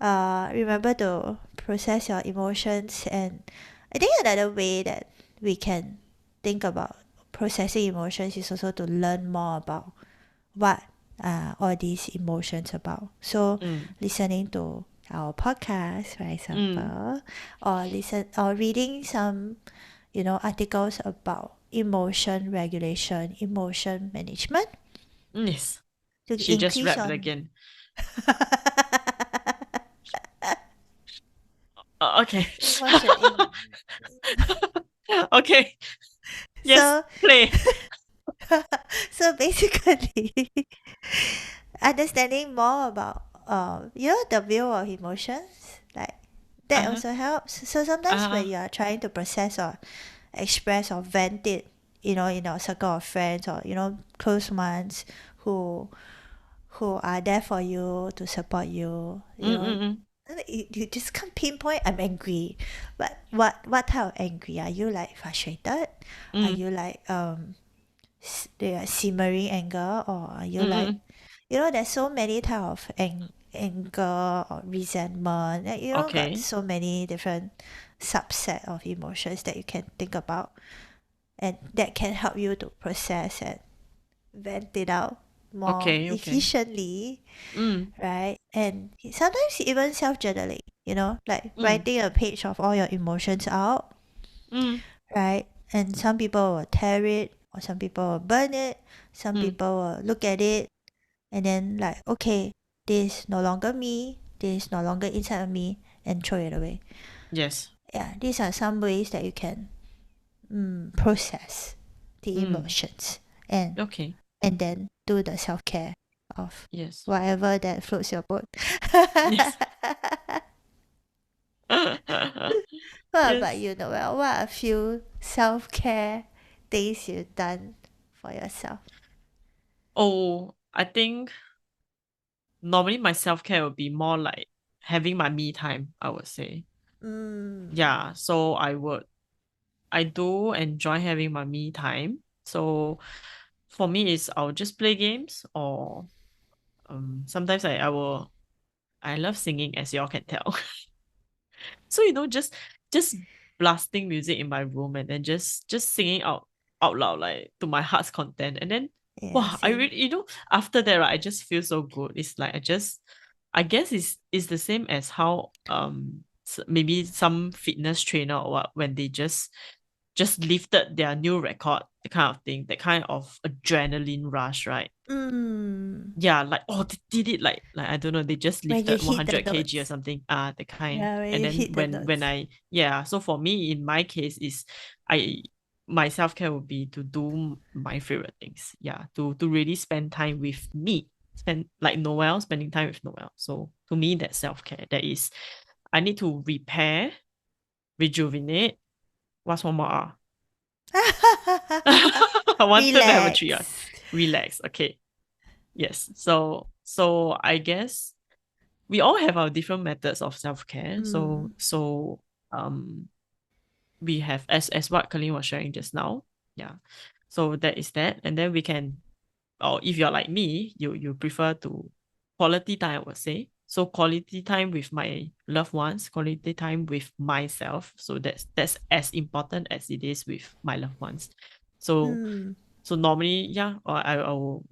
remember to process your emotions. And I think another way that we can think about processing emotions is also to learn more about what all these emotions about. So Mm. listening to our podcast, for Mm. example, or reading some articles about emotion regulation, emotion management Yes. to She just increase rapped it on. again. Okay. Emotion in. Okay. Yes. So Play. so basically understanding more about the view of emotions, like that Uh-huh. also helps. So sometimes when Uh-huh. you are trying to process or express or vent it, in our circle of friends, or close ones who are there for you to support you, Mm-mm-mm. you just can't pinpoint I'm angry. But what type of angry? Are you like frustrated? Are Mm. you like the simmering anger, or are you like, Mm-mm. there's so many type of anger or resentment, got Okay. so many different subset of emotions that you can think about, and that can help you to process and vent it out more Okay. Okay. efficiently, Mm. right? And sometimes even self-journaling, like Mm. writing a page of all your emotions out, Mm. right? And some people will tear it, or some people will burn it, some Mm. people will look at it, and then like, okay, this is no longer me, this is no longer inside of me, and throw it away. Yes. Yeah, these are some ways that you can process the Mm. emotions, and Okay. then do the self-care of Yes. whatever that floats your boat. Yes. What about Yes. you, Noel? What are a few self-care things you've done for yourself? Oh, I think normally my self-care would be more like having my me time, I would say. Mm. Yeah, so I do enjoy having my me time. So for me is I'll just play games, or sometimes I love singing, as y'all can tell. So just blasting music in my room, and then just singing out loud, like to my heart's content. And then Yeah, wow, I same. really, after that, right, I just feel so good. It's like I guess it's the same as how maybe some fitness trainer or what, when they just lifted their new record, the kind of thing, that kind of adrenaline rush, right? Mm. Yeah, like, oh, they did it, like I don't know, they just When you lifted hit the 100 kg or notes. something, the kind. Yeah, when And you then hit the when notes. I, yeah, so for me, in my case, is I my self-care would be to do my favorite things. Yeah, to really spend time with me. Spend like Noel, spending time with Noel. So to me, that's self-care. That is, I need to repair, rejuvenate. What's one more R? I wanted to have a three R. Relax. Relax. Okay. Yes. So I guess we all have our different methods of self-care. Mm. So um we have, as what Kelyn was sharing just now. Yeah. So that is that. And then we can, or if you're like me, you prefer to quality time, I would say. So quality time with my loved ones, quality time with myself. So that's as important as it is with my loved ones. So Mm. so normally, yeah, or I will,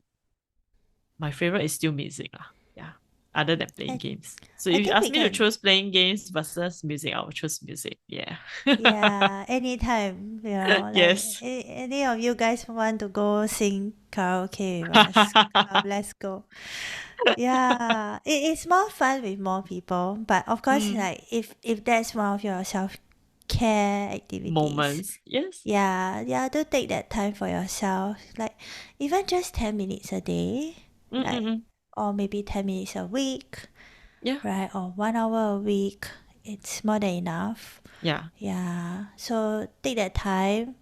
my favorite is still music lah. Yeah. Other than playing I, games. So I if you think ask we me to can. choose playing games versus music, I will choose music. Yeah. Yeah, anytime, like Yes. any of you guys want to go sing karaoke with us, let's go. Yeah, it's more fun with more people, but of course, Mm. like if that's one of your self care activities, Moments. Yes. yeah, yeah, do take that time for yourself, like even just 10 minutes a day, like Mm-mm-mm. or maybe 10 minutes a week, Yeah. right, or 1 hour a week. It's more than enough. Yeah. Yeah, so take that time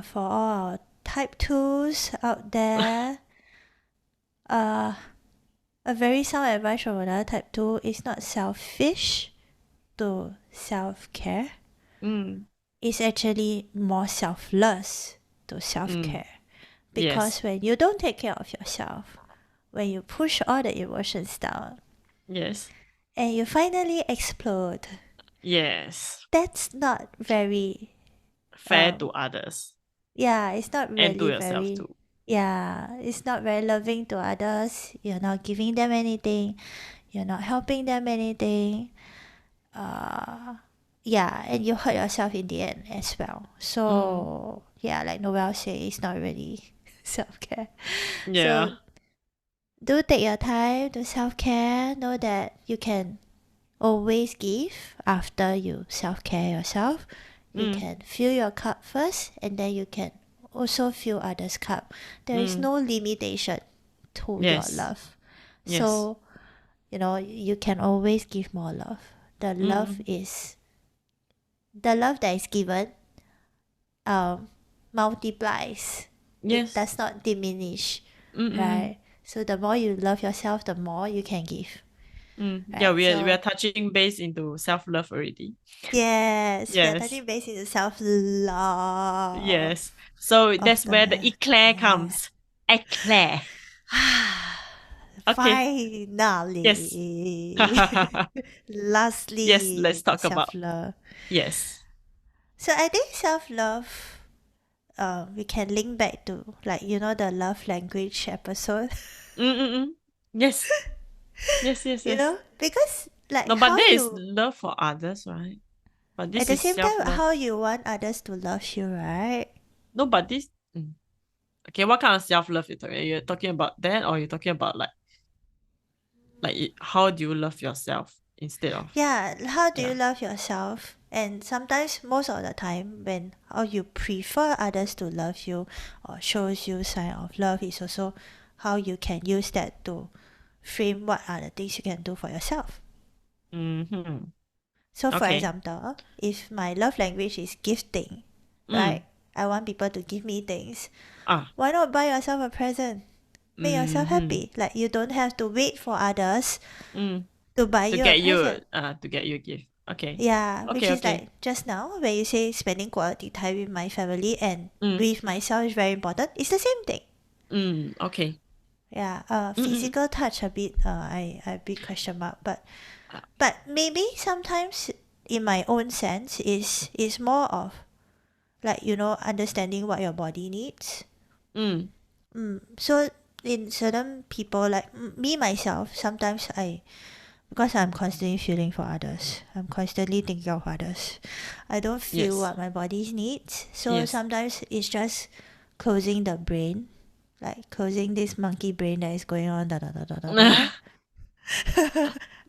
for all our type 2s out there. Uh, a very sound advice from another type 2 is not selfish to self care. Mm. is actually more selfless to self-care. Because Yes. when you don't take care of yourself, when you push all the emotions down, Yes. and you finally explode, Yes. that's not very, Fair to um, others yeah, it's not and to really yourself very, too. yeah, it's not very loving to others. You're not giving them anything, you're not helping them anything. Uh, yeah, and you hurt yourself in the end as well. Mm. So, yeah, like Noel said, it's not really self care. Yeah. So, do take your time to self care. Know that you can always give after you self care yourself. You Mm. can fill your cup first and then you can also fill others' cup. There is Mm. no limitation to your Yes. love. Yes. So, you can always give more love. The love Mm. is the love that is given um multiplies. It Yes. does not diminish, Mm. right? So the more you love yourself, the more you can give, Yeah, right? we are So touching base into self-love already. yes, we are Yes. touching base into self love Yes. So of that's the where the man. eclair Yeah. comes. Eclair. Okay. Yes. Finally. Yes, let's Lastly, the talk self about. love. Yes. So I think self love, we can link back to, like, the love language episode. Mm. Yes. Yes, yes, yes. Because like No, but how there is you, love for others, right? But at this the is same time, self-love. how you want others to love you, right? No, but this. Okay, what kind of self-love you talking? You're talking about that, or you're talking about how do you love yourself instead of Yeah, how do you yeah. love yourself? And sometimes, most of the time, when how you prefer others to love you or shows you sign of love is also how you can use that to frame what are the things you can do for yourself. Mm-hmm. So, for Okay. example, if my love language is gifting, right? Mm. I want people to give me things. Ah. Why not buy yourself a present? Make yourself Mm-hmm. happy. Like, you don't have to wait for others Mm. to buy To you a get you present. to get you a gift. Okay. Yeah, which Okay, is okay. like just now when you say spending quality time with my family and Mm. with myself is very important. It's the same thing. Okay. Yeah, Mm. physical touch a bit. I big question mark, but Uh, maybe sometimes in my own sense is more of, like, understanding what your body needs. mm. So in certain people, like me myself, sometimes because I'm constantly feeling for others, I'm constantly thinking of others, I don't feel Yes. what my body needs. So Yes. sometimes it's just closing the brain, like closing this monkey brain that is going on, da da da da da da,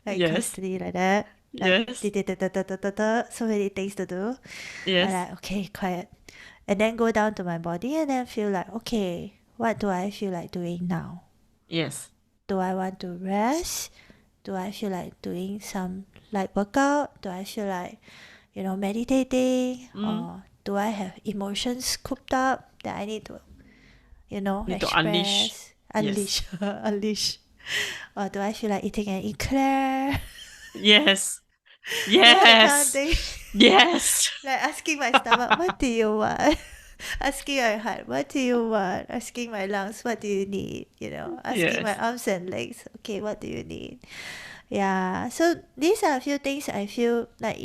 like Yes. constantly like that, like Yes. da da da da da da da, so many things to do. I Yes. like, okay, quiet, and then go down to my body and then feel like, okay, what do I feel like doing now? Yes. Do I want to rest? Do I feel like doing some light workout? Do I feel like, meditating? Mm. Or do I have emotions cooped up that I need to, Need to unleash. express, Yes. unleash, unleash? Or do I feel like eating an eclair? Yes. That kind of Yes. thing. Yes. Like asking my stomach, what do you want? Asking my heart, what do you want? Asking my lungs, what do you need? Asking my Yes. arms and legs, okay, what do you need? Yeah, so these are a few things I feel like,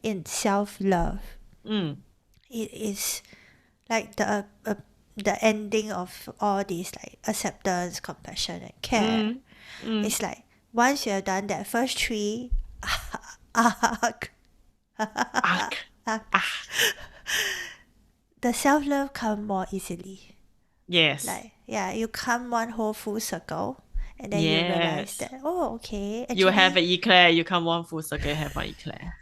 in self love, Mm. it is like the ending of all these, like acceptance, compassion, and care. Mm. Mm. It's like once you have done that first three, arc, Arc. arc, Ah. the self love come more easily. Yes. Like, yeah, you come one whole full circle, and then you realize Yes. that, oh, okay, You have actually, an eclair, you come one full circle, you have one eclair.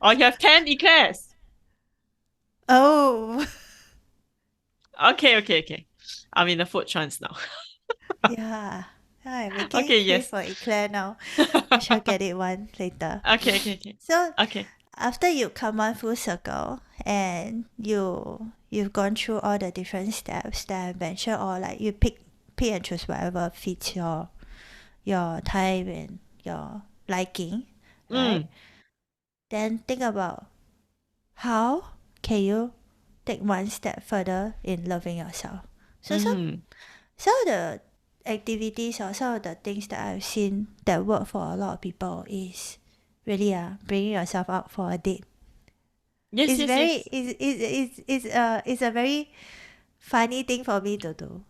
Or you have 10 eclairs. oh. Okay, okay, okay. I'm in the food trance now. Yeah. I'm making Okay, crave yes. for eclair now. I shall get it one later. Okay, okay, okay. So Okay. after you come one full circle and you've gone through all the different steps that I mentioned, or like you pick and choose whatever fits your time and your liking, right? Mm. then think about how can you take one step further in loving yourself. So some of the activities or some of the things that I've seen that work for a lot of people is really bringing yourself out for a date. Yes, It's yes, very yes. it's a very funny thing for me to do.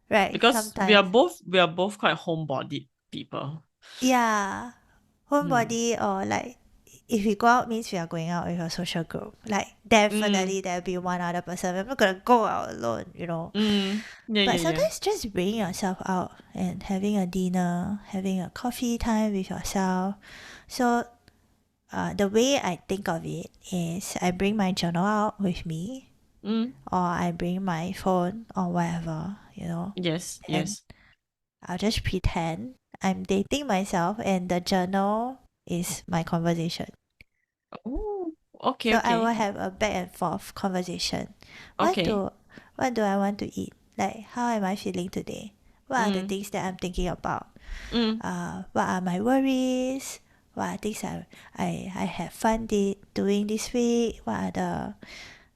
Right, Because we are sometimes. both quite homebodied people. Yeah. Mm. Homebody or like if we go out means we are going out with a social group. Like Mm. definitely there'll be one other person. We're not gonna go out alone, you know. Mm. Yeah, But yeah, yeah. sometimes just bringing yourself out and having a dinner, having a coffee time with yourself. So the way I think of it is I bring my journal out with me Mm. or I bring my phone or whatever, you know, Yes, and yes. I'll just pretend I'm dating myself and the journal is my conversation. Oh, okay, So I will okay. have a back and forth conversation. What Okay. do what do I want to eat? Like how am I feeling today? What are the Mm. things that I'm thinking about? Mm. What are my worries? What are things I have fun doing this week? What are the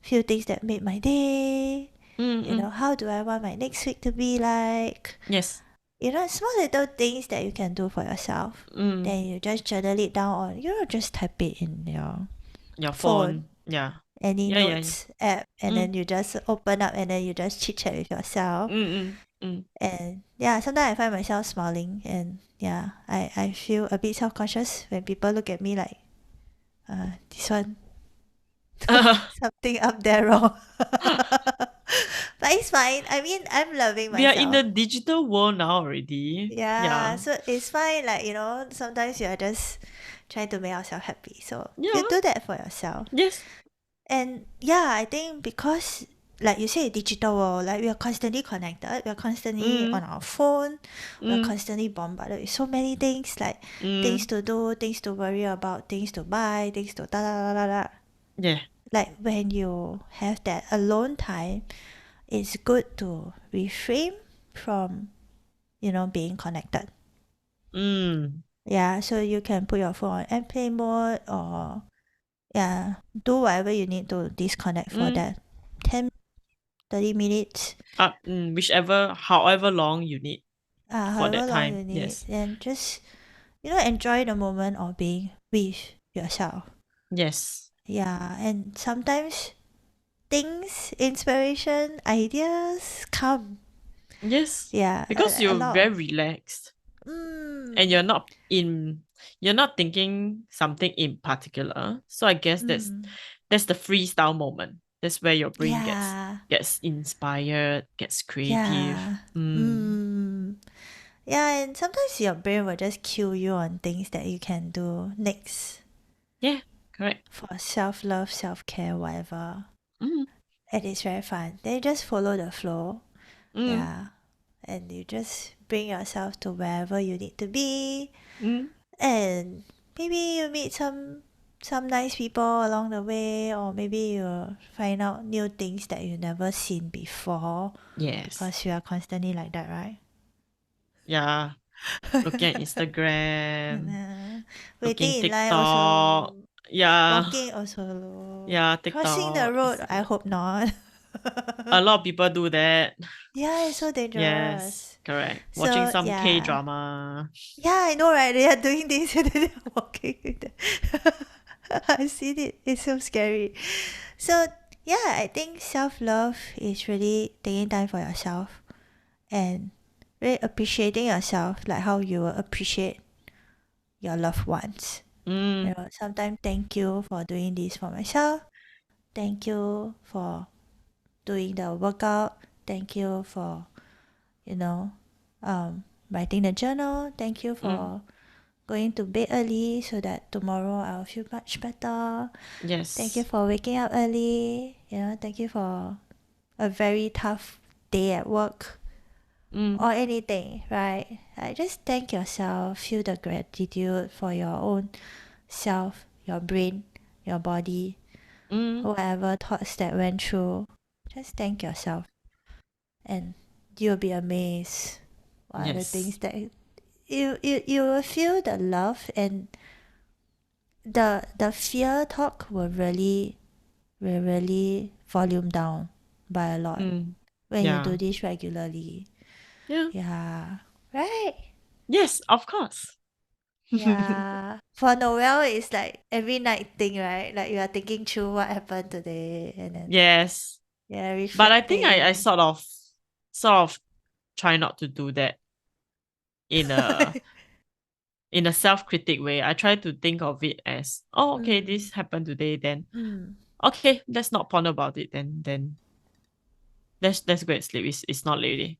few things that made my day? Mm. You know, Mm. how do I want my next week to be like? Yes. You know, small little things that you can do for yourself. Mm. Then you just journal it down or you know just type it in your Your phone, phone. Yeah. any Yeah, yeah, yeah. notes app, and Mm. then you just open up and then you just chit chat with yourself. Mm. Mm. Mm. And yeah, sometimes I find myself smiling and yeah, I feel a bit self conscious when people look at me like, this one something up there wrong. But it's fine. I mean, I'm loving We are in myself. the digital world now already. Yeah, Yeah. so it's fine. Like, you know, sometimes you are just trying to make yourself happy. So you Yeah. do that for yourself. Yes. And yeah, I think because like you say, digital world, like we are constantly connected, we are constantly on Mm. our phone, we are Mm. constantly bombarded with so many things, like things Mm. to do, things to worry about, things to buy, things to da da da da da. Yeah. Like when you have that alone time, it's good to refrain from, you know, being connected. Mm. Yeah, so you can put your phone on airplane mode or yeah, do whatever you need to disconnect for Mm. that 10 30 minutes, Whichever, however long you need for however that long time. you need, Yes. and just, you know, enjoy the moment of being with yourself. Yes. Yeah, and sometimes things, inspiration, ideas come. Yes. Yeah, Because a you're lot. very relaxed and Mm, you're not thinking something in particular. So I guess mm, that's the freestyle moment. That's where your brain yeah, gets inspired, gets creative. yeah, mm. Yeah, and sometimes your brain will just cue you on things that you can do next Yeah, correct. for self love, self care, whatever. Mm, And it's very fun. Then you just follow the flow. mm, Yeah. And you just bring yourself to wherever you need to be. mm. And maybe you meet some nice people along the way, or maybe you find out new things that you never seen before Yes. because you are constantly like that, right? Yeah. Looking at Instagram, looking Waiting in line TikTok. also, Yeah. walking also, Yeah, crossing the TikTok, road. I Instagram. hope not. A lot of people do that. Yeah, it's so Yes, dangerous. correct. Watching So some K yeah, drama. yeah, I know, right? They are doing this and then they're walking with it. I've seen it. It's so scary. So yeah, I think self love is really taking time for yourself and really appreciating yourself, like how you will appreciate your loved ones. You Mm, know, sometimes thank you for doing this for myself. Thank you for doing the workout. Thank you for, you know, writing the journal. Thank you mm. for going to bed early so that tomorrow I'll feel much better. Thank you Yes. for waking up early. You know, thank you for a very tough day at work Mm, or anything, right? Just thank yourself. Feel the gratitude for your own self, your brain, your body, mm. whatever thoughts that went through. Just thank yourself, and you'll be amazed. What are the things Yes. that you will feel the love and the fear talk will really volume down by a lot when you do Yeah. this regularly. Yeah. Yeah. Right? Yes, of course. Yeah. For Noel, it's like every night thing, right? Like you are thinking through what happened today and then Yes. yeah, But I think I reflecting. sort of try not to do that in a self-critic way. I try to think of it as, oh, okay, Mm. this happened today, then Mm. okay, let's not ponder about it, then let's go and sleep. It's not late already.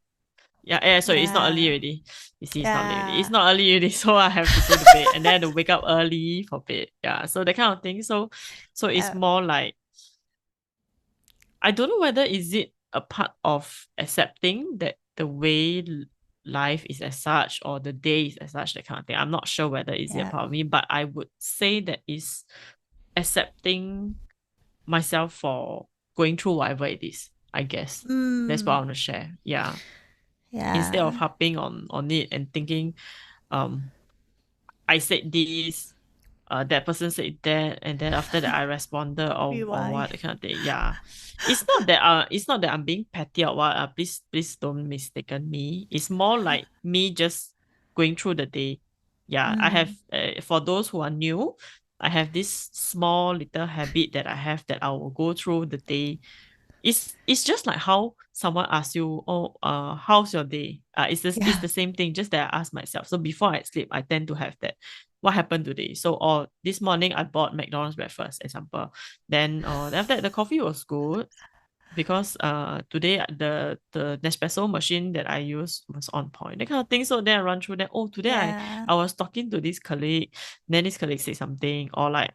Yeah, yeah, sorry, it's not early Yeah. already. You see, it's not late already. It's Yeah. not early already, so I have to go to bed and then I have to wake up early for bed. Yeah, so that kind of thing. So it's Yeah. more like I don't know whether is it a part of accepting that the way life is as such or the day is as such, that kind of thing. I'm not sure whether is it a Yeah. part of me, but I would say that is accepting myself for going through whatever it is, I guess. That's what I Mm. want to share. Yeah. Instead of Yeah. harping on it and thinking, um, I said this, that person said that, and then after that I responded or Rewind. what, that kind of thing. Yeah. It's not that I'm being petty or what. Please don't mistaken me. It's more like me just going through the day. Yeah, I have Mm. for those who are new, I have this small little habit that I have that I will go through the day. It's just like how someone asks you, oh, how's your day? It's Yeah. the same thing, just that I ask myself. So before I sleep, I tend to have that. What happened today? So, or this morning I bought McDonald's breakfast, example. Then after that the coffee was good because today the Nespresso machine that I use was on point. That kind of thing. So then I run through that. Oh, today Yeah. I was talking to this colleague, then this colleague said something, or like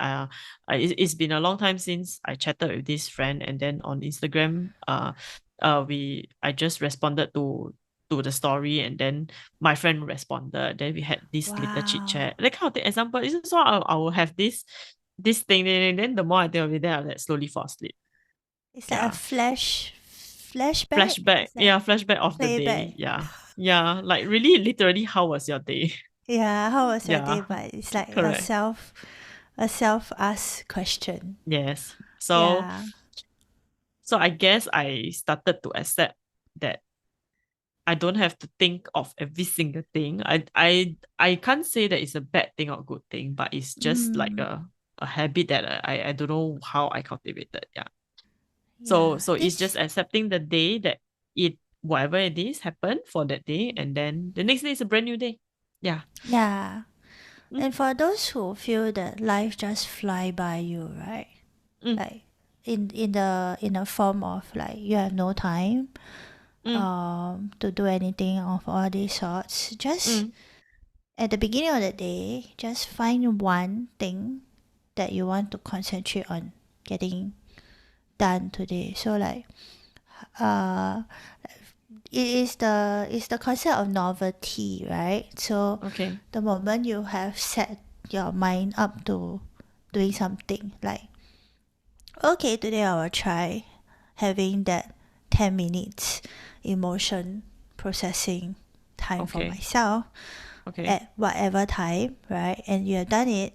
it's been a long time since I chatted with this friend, and then on Instagram, I just responded to the story, and then my friend responded. Then we had this little chit Wow. chat. That kind of thing. Example, is so I will have this thing, then the more I think of it, then I'll like slowly fall asleep. It's like a Yeah. flashback. Flashback. It's like Yeah, flashback of the day. playback. Yeah. Yeah. Like really literally how was your day? Yeah, how was your day? Yeah. But it's like Correct. a self asked question. Yes. Yeah. So I guess I started to accept that I don't have to think of every single thing. I can't say that it's a bad thing or good thing, but it's just like Mm. a habit that I don't know how I cultivated. Yeah. Yeah. So it's just This accepting the day that it whatever it is happened for that day, and then the next day is a brand new day. Yeah. yeah. Mm, And for those who feel that life just fly by you, right? mm, Like in a form of like you have no time mm, to do anything of all these sorts. Just mm, at the beginning of the day, just find one thing that you want to concentrate on getting done today. So like uh it's the concept of novelty, right? So okay. the moment you have set your mind up to doing something like okay, today I will try having that 10 minutes emotion processing time for Okay. myself Okay. at whatever time, right? And you have done it,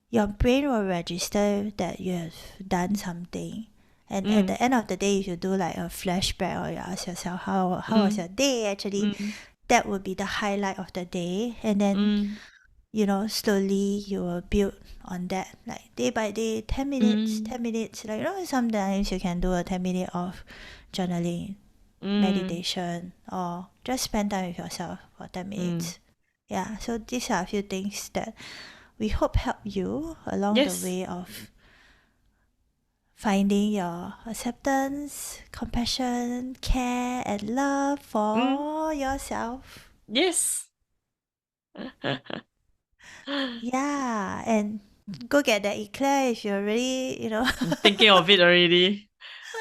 your brain will register that you have done something. And at Mm, the end of the day, if you do like a flashback or you ask yourself, how was mm, your day? Actually, mm, that would be the highlight of the day. And then, mm, slowly you will build on that, like day by day, 10 minutes, mm, 10 minutes. Like, sometimes you can do a 10 minute of journaling, mm, meditation, or just spend time with yourself for 10 mm. minutes. Yeah, so these are a few things that we hope help you along the Yes. way of finding your acceptance, compassion, care, and love Mm, for yourself. yes. Yeah, and go get that eclair if you're really, I'm thinking of it already.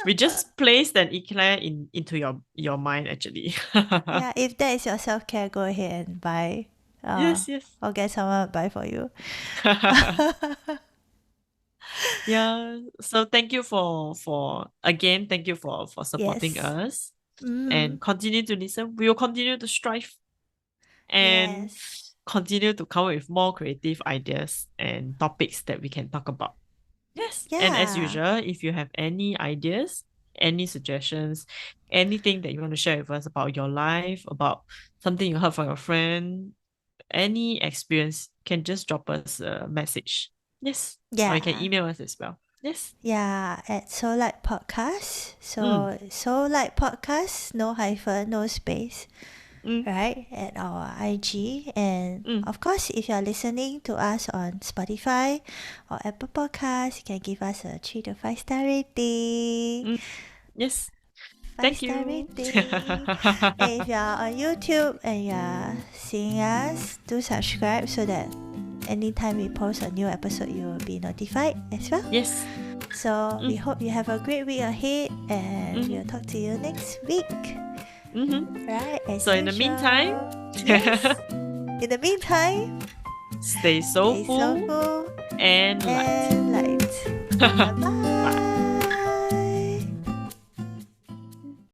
We just placed an eclair into your mind actually. yeah, if that is your self care, go ahead and buy. Yes, yes. Or get someone to buy for you. Yeah. So thank you for again, thank you for supporting Yes. us Mm. and continue to listen. We will continue to strive and Yes. continue to come up with more creative ideas and topics that we can talk about. Yes. And as Yeah. usual, if you have any ideas, any suggestions, anything that you want to share with us about your life, about something you heard from your friend, any experience, can just drop us a message. Yes. Or you can Yeah. email us as well. Yes. Yeah, at Soul Light Podcast. So Soul Light Podcast, no hyphen, no space. Mm. Right, at our IG. And Mm. of course, if you're listening to us on Spotify or Apple Podcasts, you can give us a 3 to 5 star rating. Yes. 5 Thank star you. rating. And if you're on YouTube and you're seeing us, do subscribe so that anytime we post a new episode, you will be notified as well. Yes. So we hope you have a great week ahead, and we'll talk to you next week. Right. So in the meantime, yes. In the meantime, stay soulful, and light. Bye.